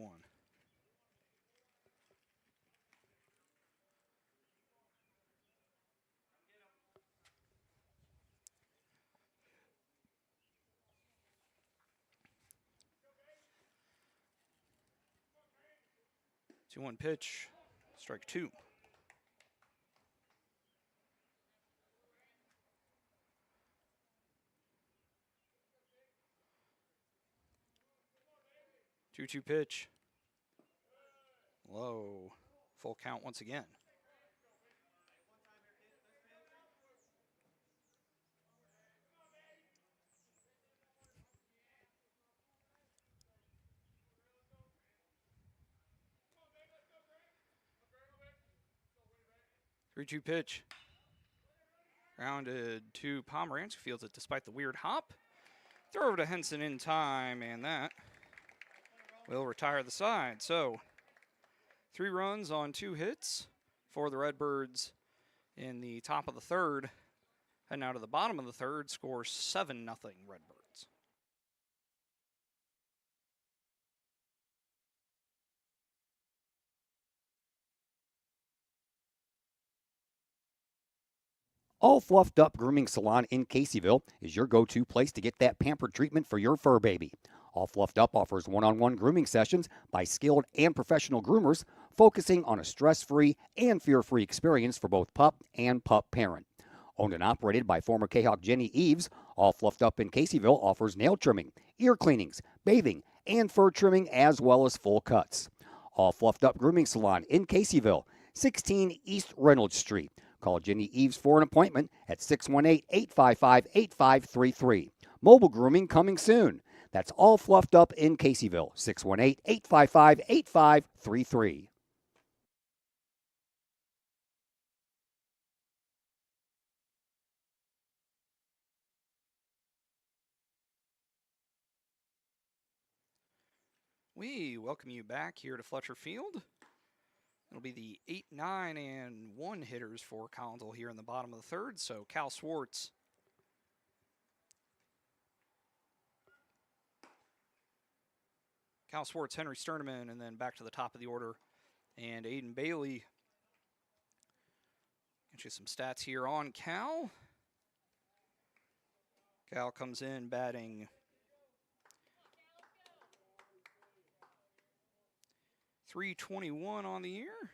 2-1 pitch, strike 2. Two pitch. Low. Full count once again. Three-two pitch. Grounded to Pomerantz, who fields it despite the weird hop. Throw over to Henson in time, and that will retire the side. So, 3 runs on 2 hits for the Redbirds in the top of the third. And now to the bottom of the third, scores 7-0 Redbirds. All Fluffed Up Grooming Salon in Caseyville is your go-to place to get that pampered treatment for your fur baby. All Fluffed Up offers one-on-one grooming sessions by skilled and professional groomers, focusing on a stress-free and fear-free experience for both pup and pup parent. Owned and operated by former Kahok Jenny Eves, All Fluffed Up in Caseyville offers nail trimming, ear cleanings, bathing, and fur trimming, as well as full cuts. All Fluffed Up Grooming Salon in Caseyville, 16 East Reynolds Street. Call Jenny Eves for an appointment at 618-855-8533. Mobile grooming coming soon. That's All Fluffed Up in Caseyville, 618-855-8533. We welcome you back here to Fletcher Field. It'll be the 8, 9, and 1 hitters for Collinsville here in the bottom of the third. So Cal Swartz, Henry Sterneman, and then back to the top of the order. And Aiden Bailey. Get you some stats here on Cal. Cal comes in batting .321 on the year.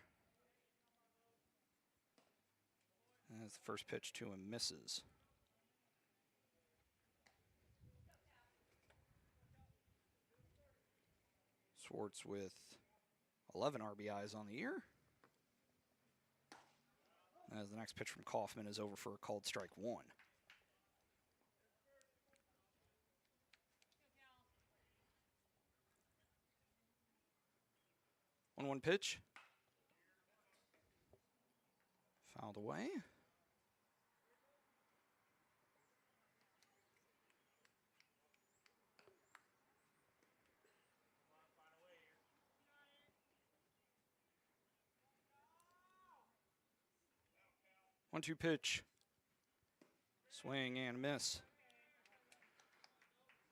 As the first pitch to him misses. Swartz with 11 RBIs on the year. As the next pitch from Kaufman is over for a called strike 1. One pitch. Fouled away. One-two pitch. Swing and miss.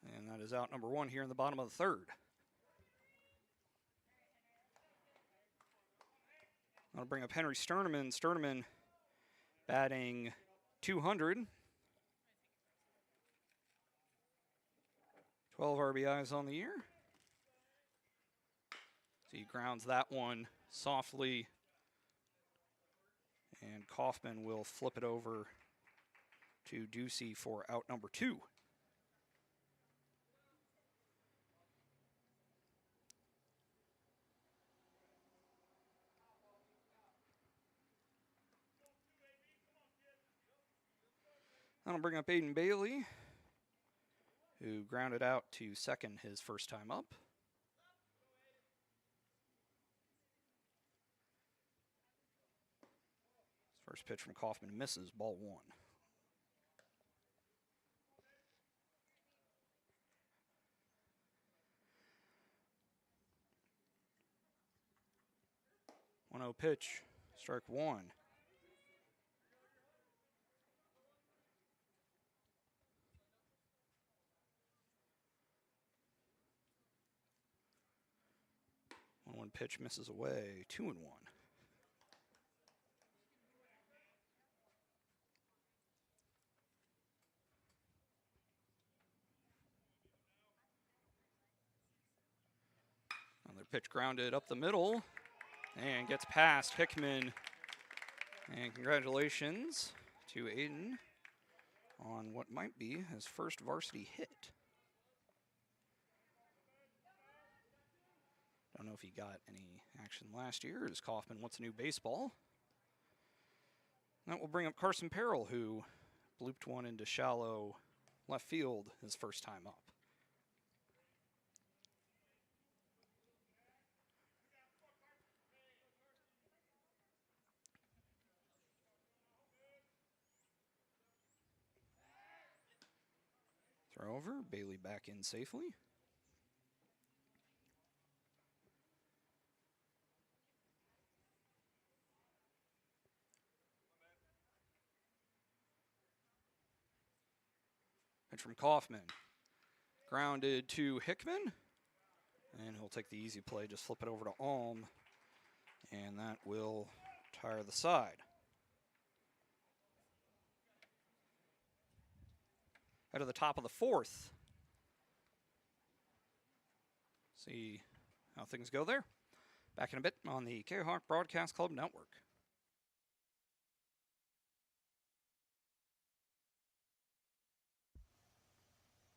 And that is out number 1 here in the bottom of the third. I'll bring up Henry Sterneman. Sterneman batting 200. 12 RBIs on the year. So he grounds that one softly. And Kaufman will flip it over to Ducey for out number 2. I'll bring up Aiden Bailey, who grounded out to second his first time up. First pitch from Kaufman misses, ball 1. One 0 pitch, strike 1. One pitch misses away, 2-1. Another pitch grounded up the middle and gets past Hickman. And congratulations to Aiden on what might be his first varsity hit. Don't know if he got any action last year as Kaufman wants a new baseball. That will bring up Carson Perrell, who blooped one into shallow left field his first time up. Throw over, Bailey back in safely. Pitch from Kaufman. Grounded to Hickman. And he'll take the easy play, just flip it over to Alm. And that will tire the side. Out of the top of the 4th. See how things go there. Back in a bit on the Kahok Broadcast Club Network.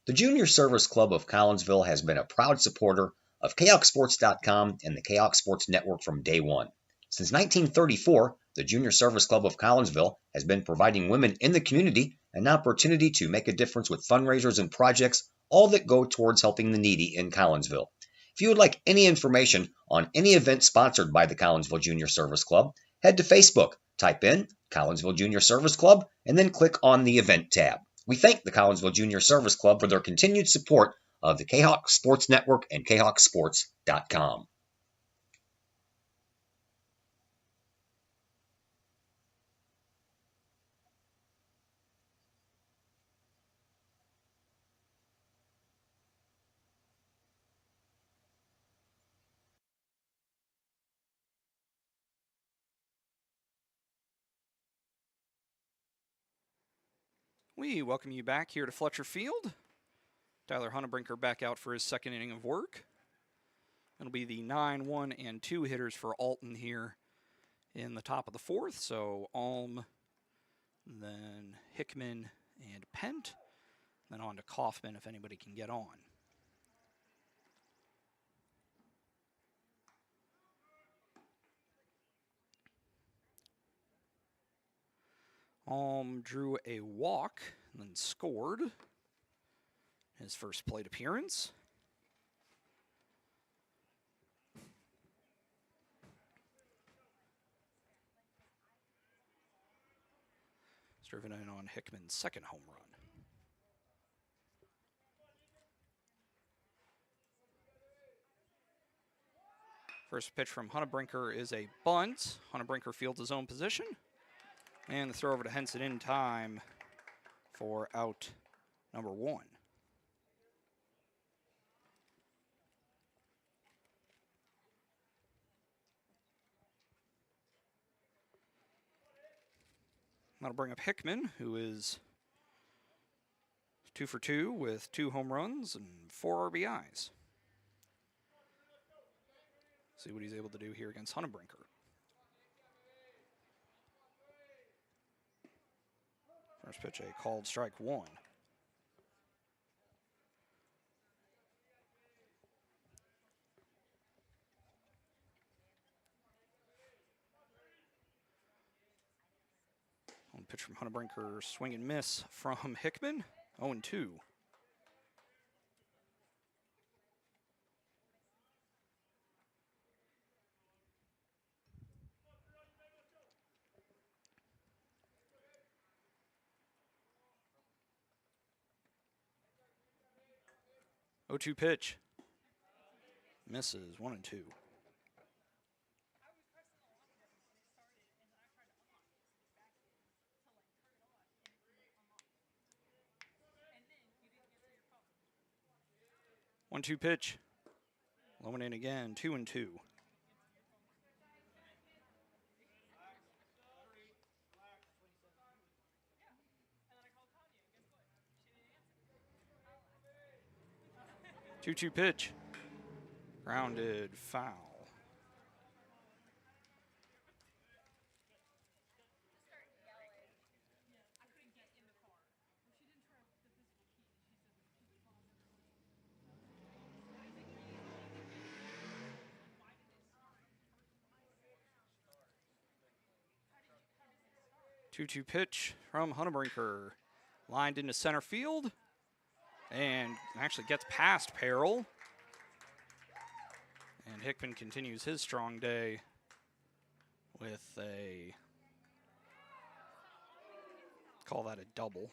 The Junior Service Club of Collinsville has been a proud supporter of KahokSports.com and the Kahok Sports Network from day one. Since 1934, the Junior Service Club of Collinsville has been providing women in the community an opportunity to make a difference with fundraisers and projects, all that go towards helping the needy in Collinsville. If you would like any information on any event sponsored by the Collinsville Junior Service Club, head to Facebook, type in Collinsville Junior Service Club, and then click on the event tab. We thank the Collinsville Junior Service Club for their continued support of the Kahok Sports Network and KahokSports.com. We welcome you back here to Fletcher Field. Tyler Hunnebrinker back out for his second inning of work. It'll be the 9, 1, and 2 hitters for Alton here in the top of the 4th. So Alm, then Hickman and Pent, then on to Kaufman if anybody can get on. Alm drew a walk and then scored his first plate appearance. It's driven in on Hickman's second home run. First pitch from Hunnebrinker is a bunt. Hunnebrinker fields his own position. And the throw over to Henson in time for out number 1. That'll bring up Hickman, who is 2 for 2 with 2 home runs and 4 RBIs. See what he's able to do here against Hunnebrinker. First pitch, a called strike 1. One pitch from Hunnebrinker, swing and miss from Hickman, 0-2. O2 pitch. Misses, 1-2. One-two pitch. Low and in again, 2-2. Two-two pitch. Grounded, foul. Two-two pitch from Hunnebrinker. Lined into center field. And actually gets past Peril. And Hickman continues his strong day with a, call that a double.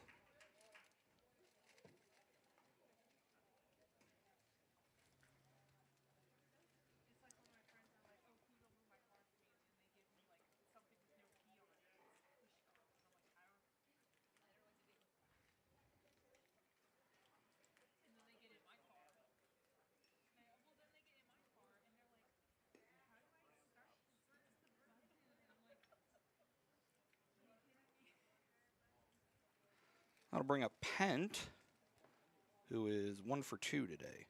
That'll bring up Pent, who is 1 for 2 today.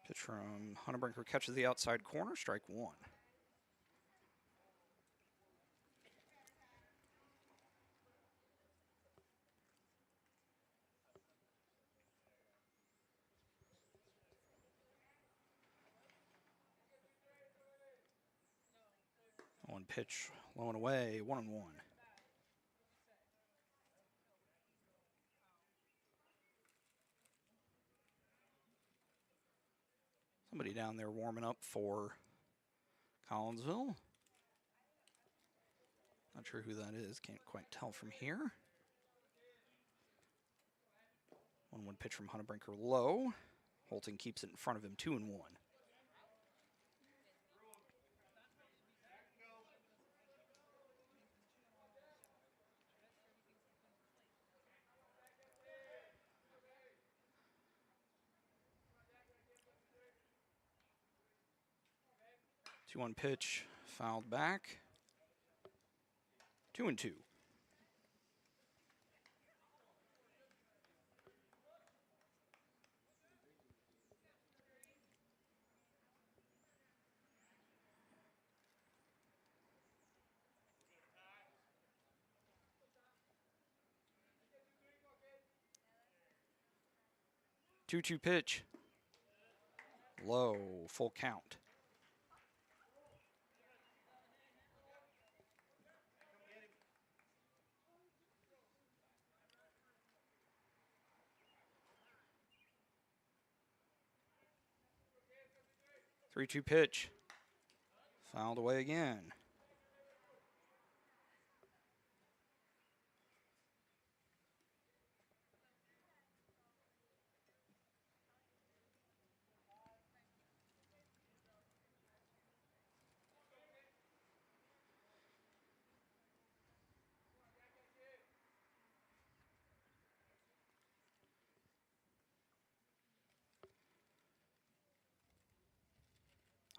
Pitch from Hunnebrinker, catches the outside corner, strike 1. One pitch, low and away, 1-1. Somebody down there warming up for Collinsville. Not sure who that is, can't quite tell from here. 1-1 pitch from Hunnebrinker, low. Holton keeps it in front of him, 2-1. 2-1 pitch, fouled back. 2-2. Two-two pitch. Low, full count. Three-two pitch. Fouled away again.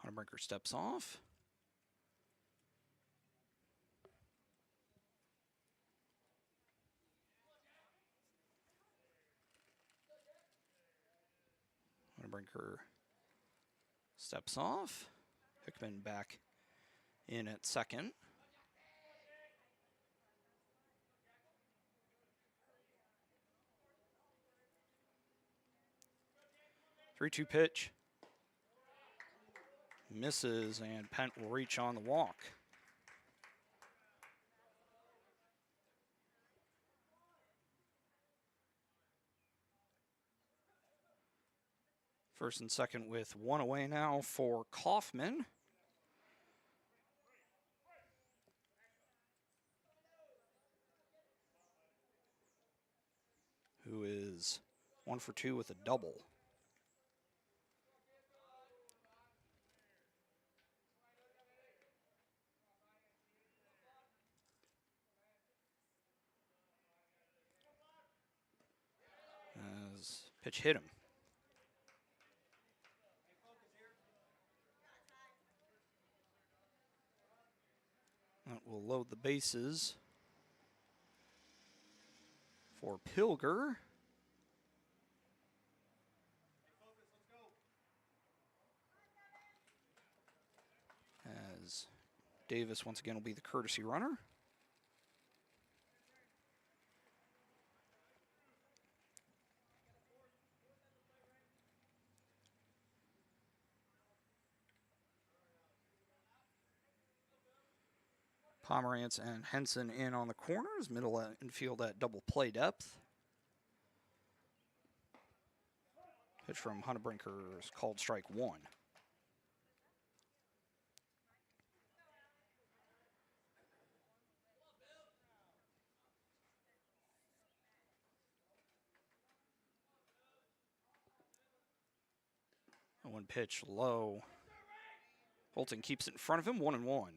Hunterbrinker steps off. Hunterbrinker steps off. Hickman back in at second. Three-two pitch. Misses, and Pent will reach on the walk. First and second with one away now for Kaufman. Who is 1 for 2 with a double. As pitch hit him. That will load the bases for Pilger. As Davis once again will be the courtesy runner. Pomerantz and Henson in on the corners, middle infield at double play depth. Pitch from Hunterbrinker is called strike one. One pitch low. Alton keeps it in front of him, 1-1.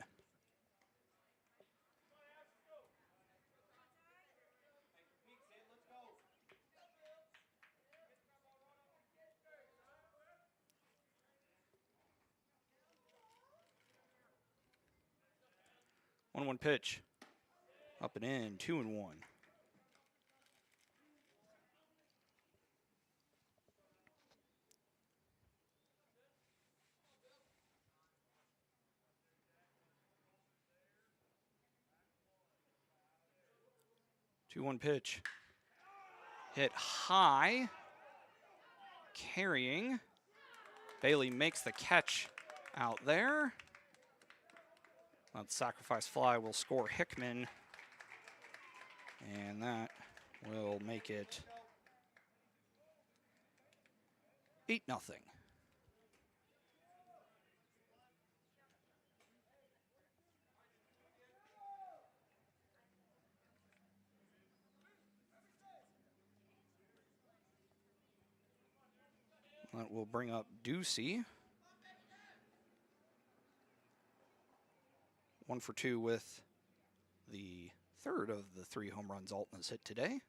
One pitch. Up and in, 2-1. Two-one pitch. Hit high. Carrying. Bailey makes the catch out there. That sacrifice fly will score Hickman. And that will make it 8-0. That will bring up Ducey. 1 for 2 with the third of the 3 home runs Alton has hit today.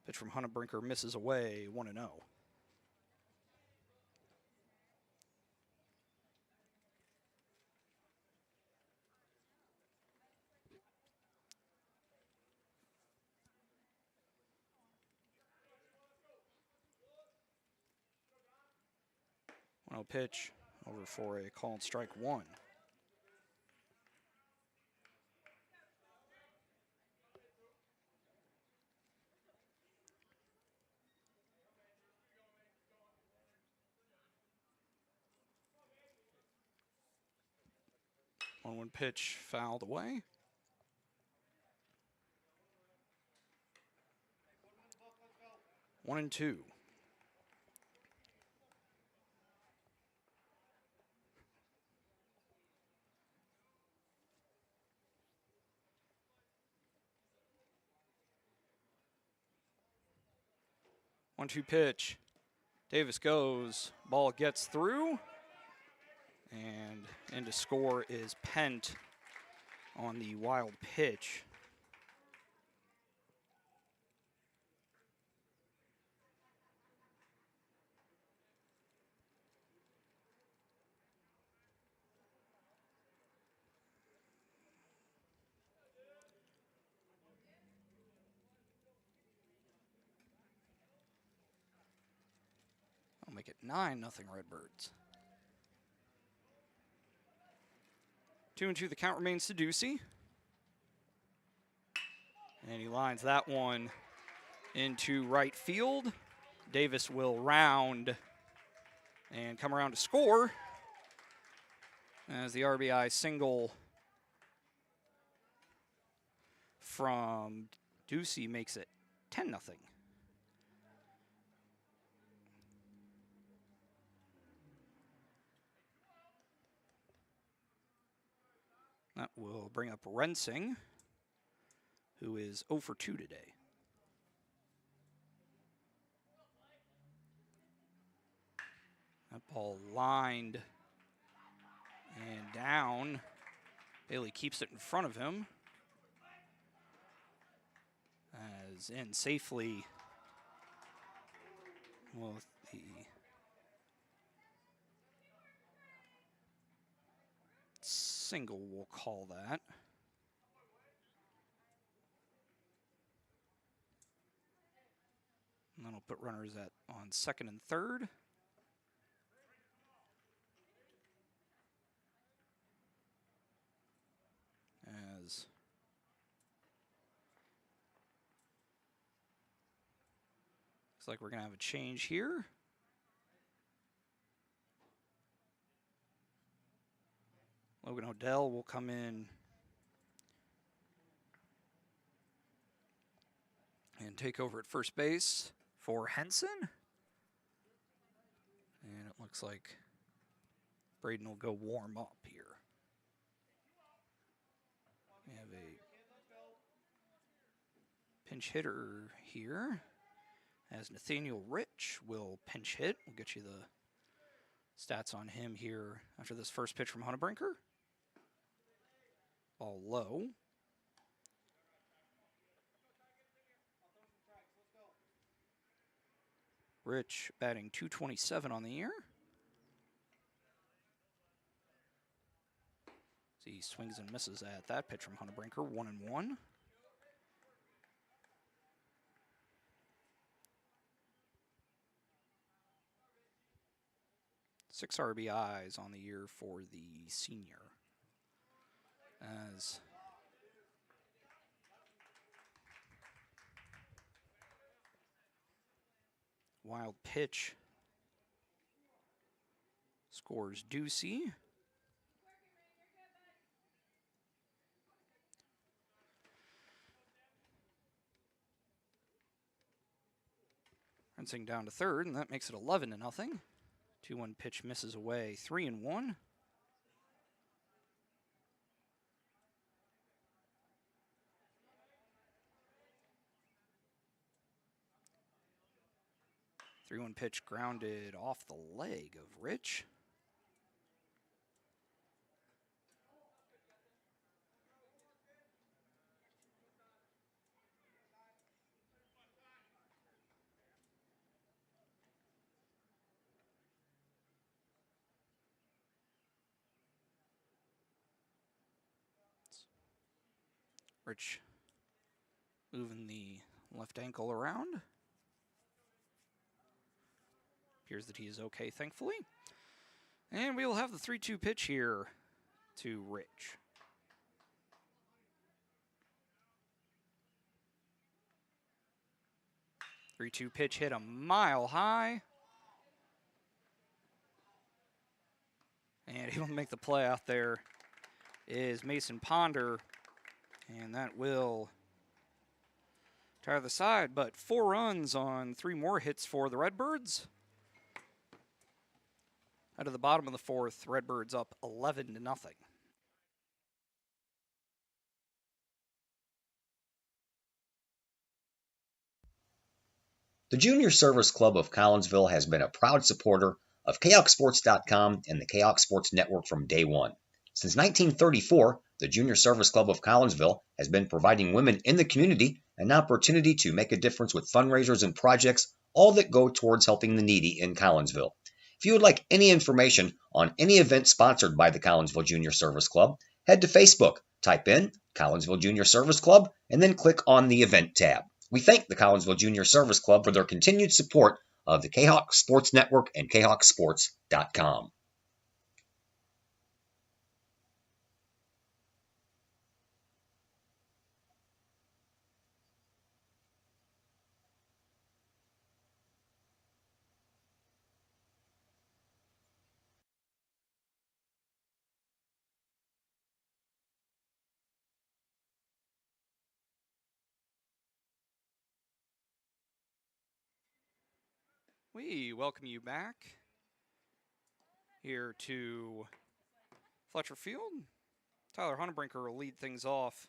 Pitch from Hunterbrinker misses away, 1-0. One pitch over for a called strike one. One pitch fouled away. One and two. One-two pitch. Davis goes. Ball gets through. And in to score is Pent on the wild pitch. make it 9-0 Redbirds. 2-2, the count remains to Ducey. And he lines that one into right field. Davis will round and come around to score as the RBI single from Ducey makes it 10-0. That will bring up Rensing, who is 0 for 2 today. That ball lined and down. Bailey keeps it in front of him. As in safely with the single, we'll call that. And then I'll put runners on second and third. As looks like we're going to have a change here. Logan Odell will come in and take over at first base for Henson. And it looks like Braden will go warm up here. We have a pinch hitter here, as Nathaniel Rich will pinch hit. We'll get you the stats on him here after this first pitch from Hunnebrinker. Ball low. Rich batting .227 on the year. So he swings and misses at that pitch from Hunnebrinker, 1-1. Six RBIs on the year for the senior. As wild pitch scores Ducey. Rensing down to third, and that makes it 11-0. 2-1 pitch misses away, 3-1. Three-one pitch grounded off the leg of Rich. Rich moving the left ankle around. Appears that he is okay, thankfully. And we will have the 3-2 pitch here to Rich. Three-two pitch hit a mile high. And able to make the play out there is Mason Ponder. And that will tire the side, but 4 runs on 3 more hits for the Redbirds. Out of the bottom of the 4th, Redbirds up 11-0. The Junior Service Club of Collinsville has been a proud supporter of KahokSports.com and the Kahok Sports Network from day one. Since 1934, the Junior Service Club of Collinsville has been providing women in the community an opportunity to make a difference with fundraisers and projects, all that go towards helping the needy in Collinsville. If you would like any information on any event sponsored by the Collinsville Junior Service Club, head to Facebook, type in Collinsville Junior Service Club, and then click on the Event tab. We thank the Collinsville Junior Service Club for their continued support of the Kahok Sports Network and KahokSports.com. We welcome you back here to Fletcher Field. Tyler Hunnebrinker will lead things off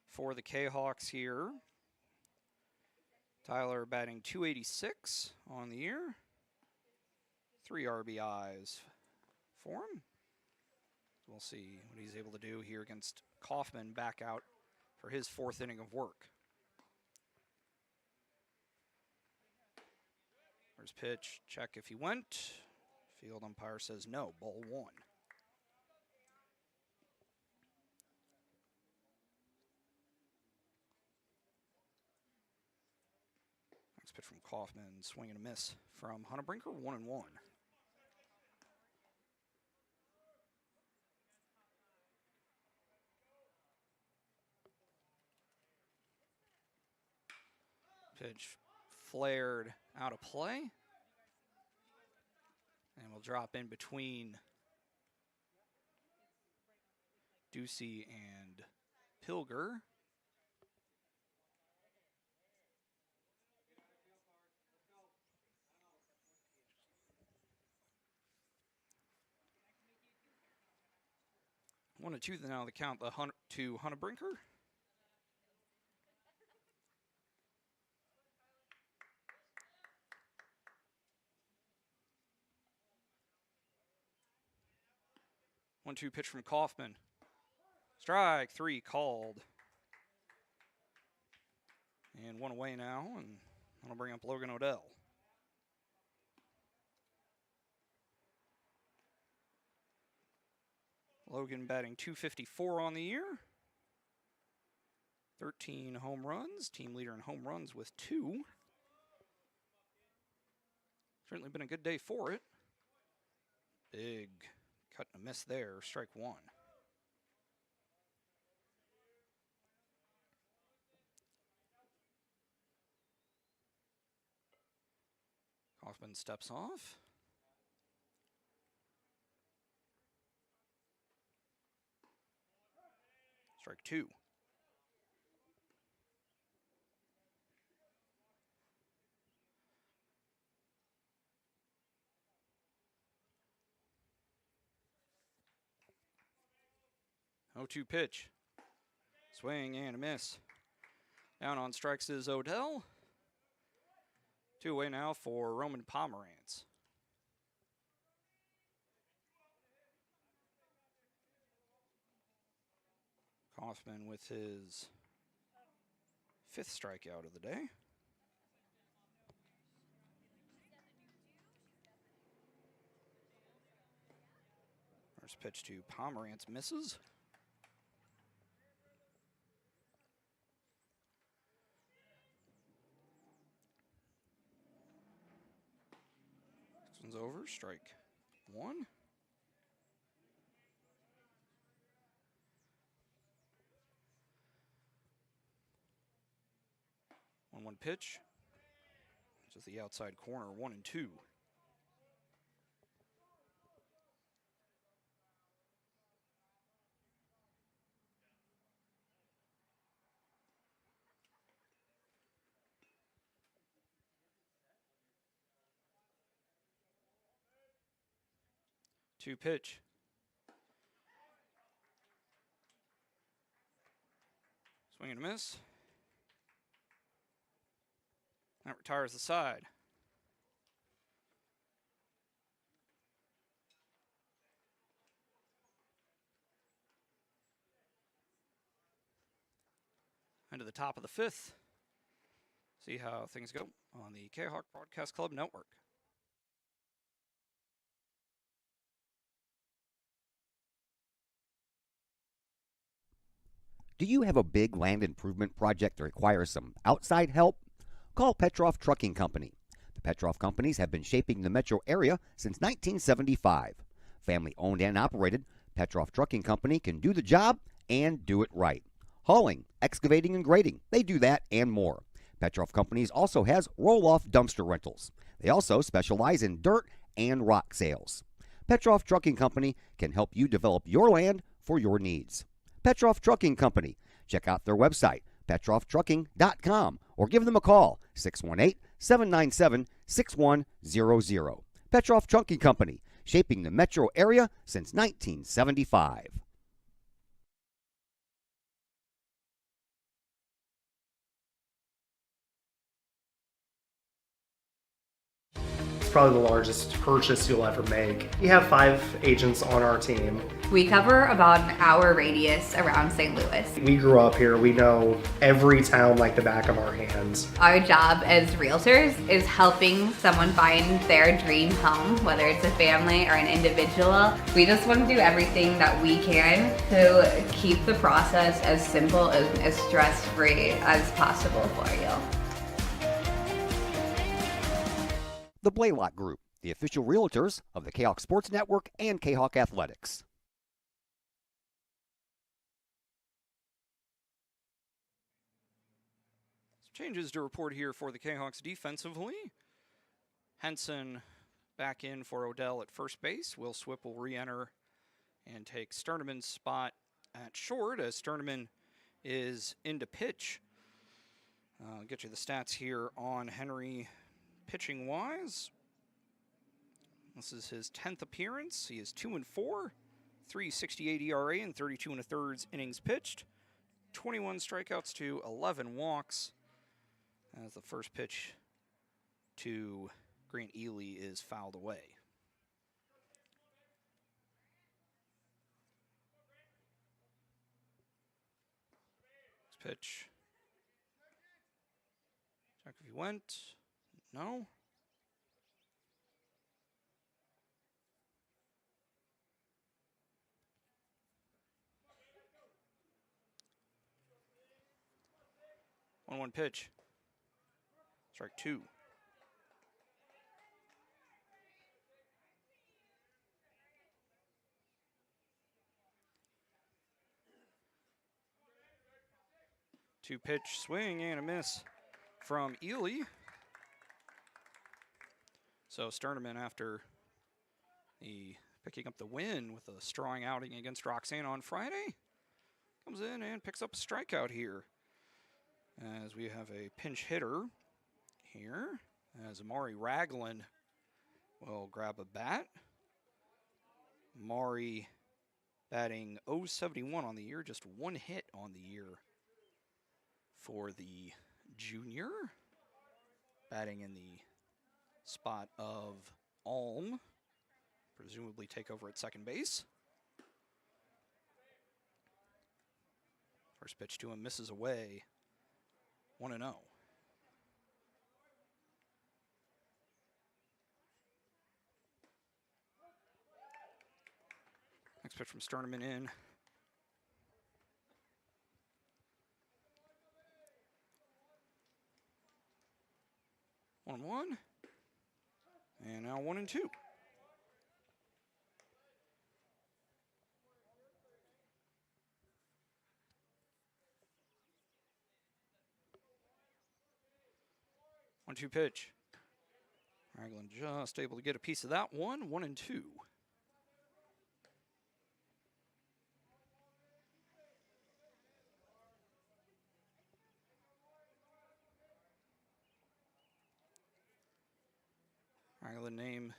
for the Kahawks here. Tyler batting .286 on the year. 3 RBIs for him. We'll see what he's able to do here against Kaufman back out for his 4th inning of work. First pitch, check if he went. Field umpire says no, ball 1. Next pitch from Kaufman, swing and a miss from Hunnebrinker, 1-1. Pitch flared out of play. And we'll drop in between Ducey and Pilger. One and two now the count to Hunnebrinker. One-two pitch from Kaufman. Strike 3 called. And 1 away now, and that'll bring up Logan Odell. Logan batting .254 on the year. 13 home runs, team leader in home runs with 2. Certainly been a good day for it. Big cut and a miss there, strike 1. Kaufman steps off. Strike 2. Oh-2 pitch. Swing and a miss. Down on strikes is Odell. 2 away now for Roman Pomerantz. Kaufman with his 5th strikeout of the day. First pitch to Pomerantz misses. This one's over, strike 1. 1-1 pitch. Just the outside corner, 1-2. Two pitch. Swing and a miss. That retires the side. Into the top of the 5th. See how things go on the Kahok Broadcast Club Network. Do you have a big land improvement project that requires some outside help? Call Petroff Trucking Company. The Petroff Companies have been shaping the metro area since 1975. Family owned and operated, Petroff Trucking Company can do the job and do it right. Hauling, excavating, and grading, they do that and more. Petroff Companies also has roll-off dumpster rentals. They also specialize in dirt and rock sales. Petroff Trucking Company can help you develop your land for your needs. Petroff Trucking Company. Check out their website, petrofftrucking.com, or give them a call, 618-797-6100. Petroff Trucking Company, shaping the metro area since 1975. It's probably the largest purchase you'll ever make. We have 5 agents on our team. We cover about an hour radius around St. Louis. We grew up here. We know every town like the back of our hands. Our job as realtors is helping someone find their dream home, whether it's a family or an individual. We just want to do everything that we can to keep the process as simple and as stress-free as possible for you. The Blaylock Group, the official realtors of the Kahok Sports Network and Kahok Athletics. Changes to report here for the Kahawks defensively. Henson back in for Odell at first base. Will Swipp will re-enter and take Sterneman's spot at short as Sterneman is into pitch. I'll get you the stats here on Henry pitching wise. This is his 10th appearance. He is 2-4, 3.68 ERA and 32 1/3 innings pitched. 21 strikeouts to 11 walks. As the first pitch to Grant Ely is fouled away. This pitch. Check if he went. No. 1-1 pitch. Strike 2. Two-pitch swing and a miss from Ely. So Sterneman, after picking up the win with a strong outing against Roxanne on Friday, comes in and picks up a strikeout here. As we have a pinch hitter here, as Amari Ragland will grab a bat. Amari batting .071 on the year, just 1 hit on the year for the junior. Batting in the spot of Alm, presumably take over at second base. First pitch to him misses away, 1-0. Next pitch from Sterneman in. One. And now 1-2. One-two pitch. Ragland just able to get a piece of that one. 1-2. Ragland name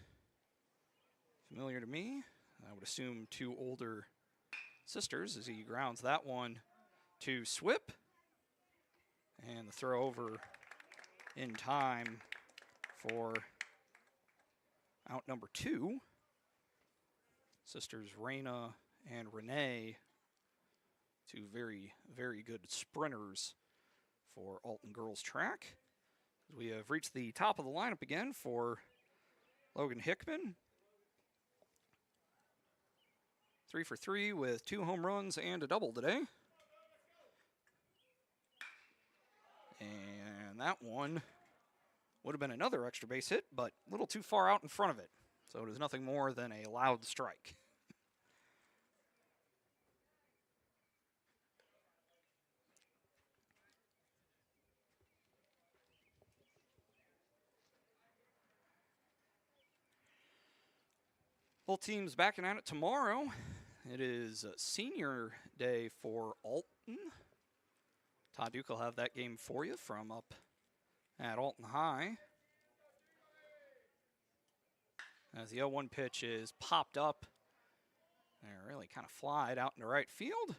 familiar to me. I would assume 2 older sisters as he grounds that one to Swipp. And the throw over in time for out number 2. Sisters Raina and Renee, 2 very, very good sprinters for Alton Girls Track. We have reached the top of the lineup again for Logan Hickman. 3 for 3 with 2 home runs and a double today. And that one Would have been another extra base hit, but a little too far out in front of it. So it is nothing more than a loud strike. Both teams backing at it tomorrow. It is senior day for Alton. Todd Duke will have that game for you from up at Alton High. As the 0-1 pitch is popped up. And really kind of flied out into right field.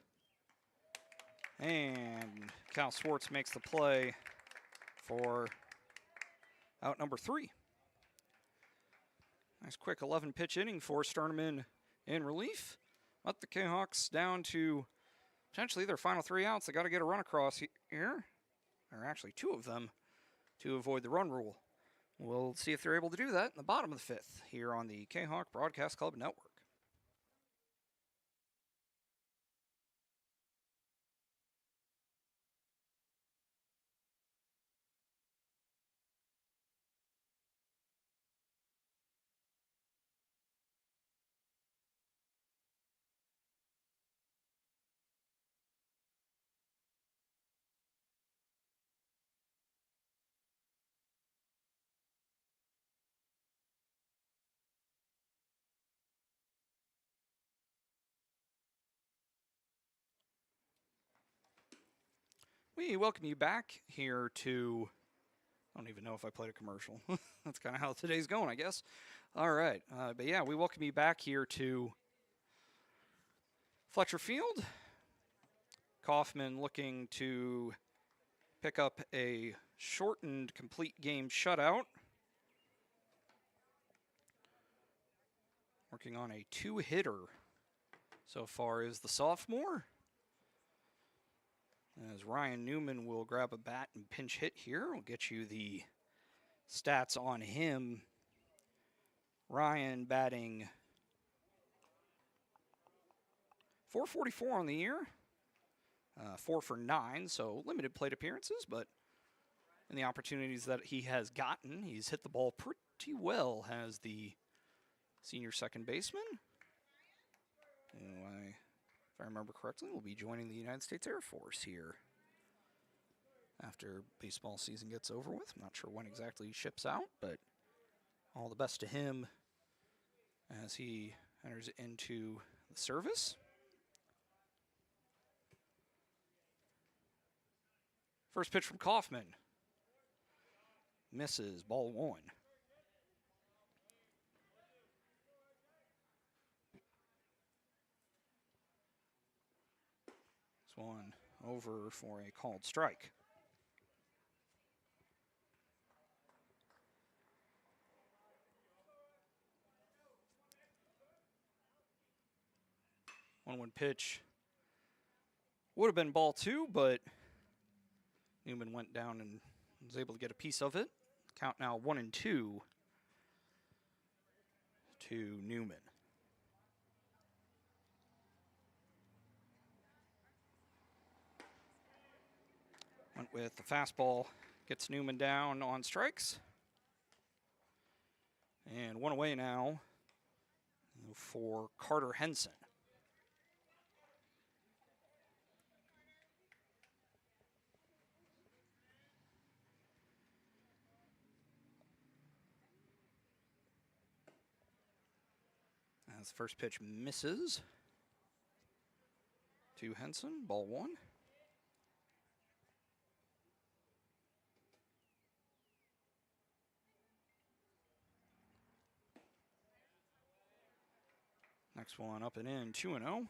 And Cal Swartz makes the play for out number 3. Nice quick 11-pitch inning for Sternman in relief. Let the Kahawks down to potentially their final 3 outs. They got to get a run across here, or actually 2 of them, to avoid the run rule. We'll see if they're able to do that in the bottom of the 5th here on the Kahawk Broadcast Club Network. We welcome you back here to, I don't even know if I played a commercial. That's kind of how today's going, I guess. All right. But yeah, we welcome you back here to Fletcher Field. Kaufman looking to pick up a shortened complete game shutout. Working on a 2-hitter so far is the sophomore. As Ryan Newman will grab a bat and pinch hit here. We'll get you the stats on him. Ryan batting .444 on the year. 4 for 9, so limited plate appearances, but in the opportunities that he has gotten, he's hit the ball pretty well as the senior second baseman. And if I remember correctly, will be joining the United States Air Force here after baseball season gets over with. I'm not sure when exactly he ships out, but all the best to him as he enters into the service. First pitch from Kaufman. Misses, ball 1. One over for a called strike. One pitch would have been ball 2, but Newman went down and was able to get a piece of it. Count now 1-2 to Newman. Went with the fastball, gets Newman down on strikes. And 1 away now for Carter Henson. As the first pitch misses to Henson, ball 1. Next one up and in, 2-0.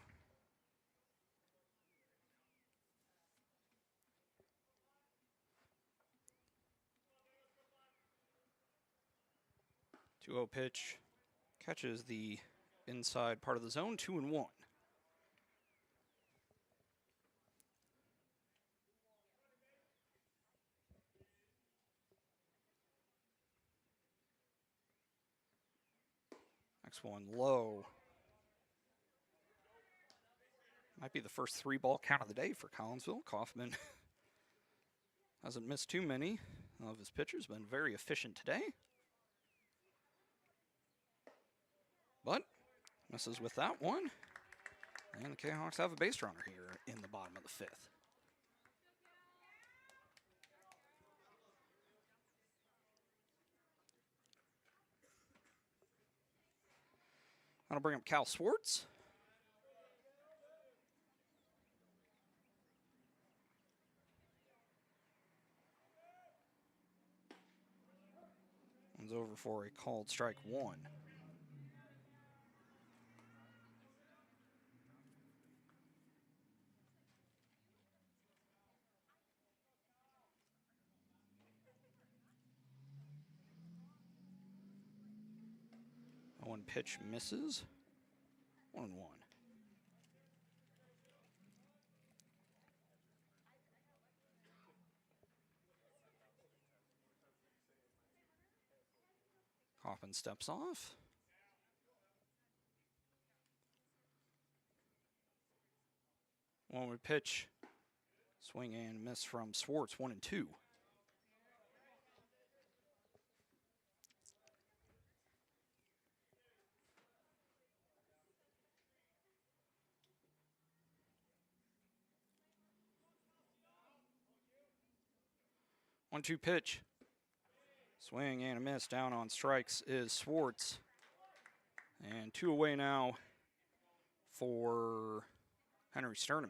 Two-0 pitch catches the inside part of the zone, 2-1. Next one low. Might be the first 3-ball count of the day for Collinsville. Kaufman hasn't missed too many of his pitchers. Been very efficient today. But misses with that one. And the Kahawks have a base runner here in the bottom of the fifth. That'll bring up Cal Swartz. One's over for a called strike one. One pitch misses. 1-1. Coffin steps off. One would pitch. Swing and miss from Swartz, 1-2. One-two pitch. Swing and a miss. Down on strikes is Swartz. And 2 away now for Henry Sterneman.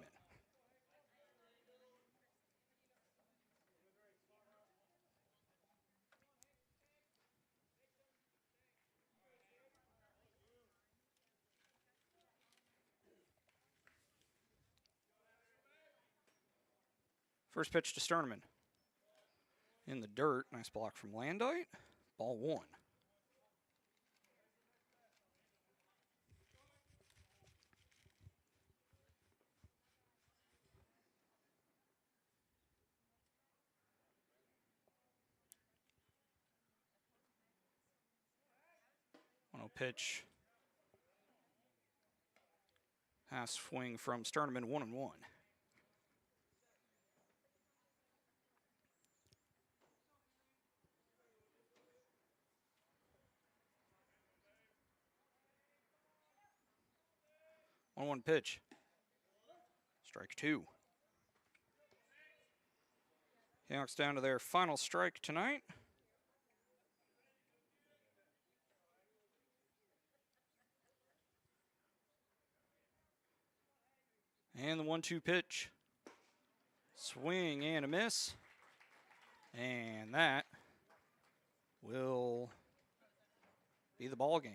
First pitch to Sterneman. In the dirt. Nice block from Landite. Ball 1. Pitch. Half swing from Sterneman, 1-1. One pitch. Strike 2. Canucks down to their final strike tonight. And the 1-2 pitch. Swing and a miss. And that will be the ball game.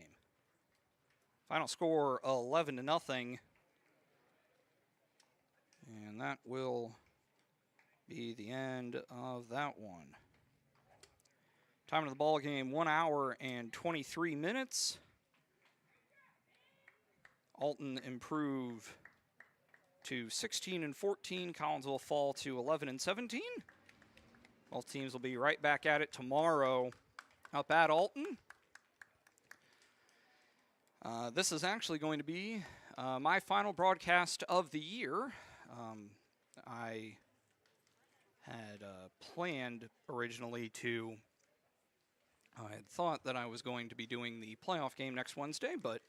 Final score 11-0. And that will be the end of that one. Time of the ball game, 1 hour and 23 minutes. Alton improve to 16-14. Collinsville fall to 11-17. Both teams will be right back at it tomorrow up at Alton. This is actually going to be my final broadcast of the year. I had planned originally to, I had thought that I was going to be doing the playoff game next Wednesday, but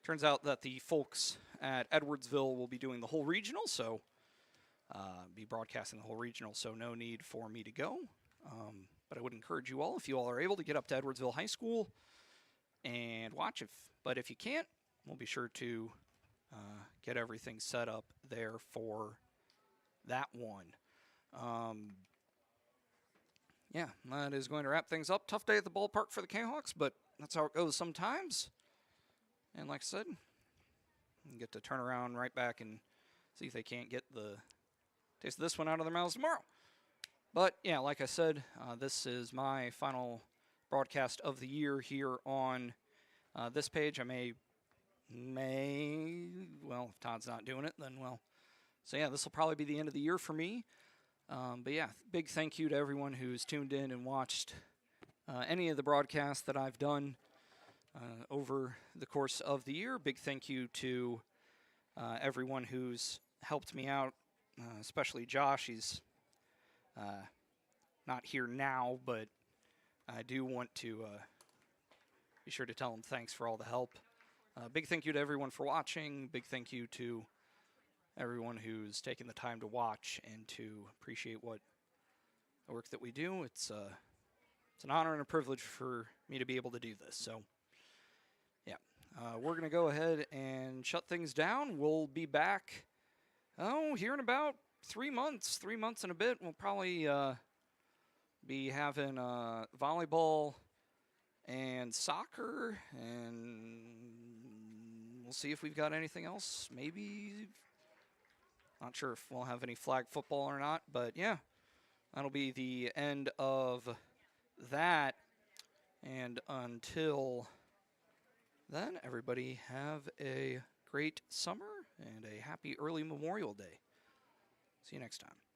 turns out that the folks at Edwardsville will be doing the whole regional, so be broadcasting the whole regional, so no need for me to go. But I would encourage you all, if you all are able to get up to Edwardsville High School and watch. But if you can't, we'll be sure to get everything set up there for that one. Yeah, that is going to wrap things up. Tough day at the ballpark for the Kahawks, but that's how it goes sometimes. And like I said, you get to turn around right back and see if they can't get the taste of this one out of their mouths tomorrow. But yeah, like I said, this is my final broadcast of the year here on this page. I may, well, if Todd's not doing it, then well. So yeah, this will probably be the end of the year for me. But yeah, big thank you to everyone who's tuned in and watched any of the broadcasts that I've done over the course of the year. Big thank you to everyone who's helped me out, especially Josh. He's not here now, but I do want to be sure to tell them thanks for all the help. Big thank you to everyone for watching. Big thank you to everyone who's taken the time to watch and to appreciate what the work that we do. It's an honor and a privilege for me to be able to do this. So, yeah, we're going to go ahead and shut things down. We'll be back, here in about 3 months. 3 months and a bit. We'll probably be having volleyball and soccer, and we'll see if we've got anything else. Maybe, not sure if we'll have any flag football or not, but yeah, that'll be the end of that. And until then, everybody have a great summer and a happy early Memorial Day. See you next time.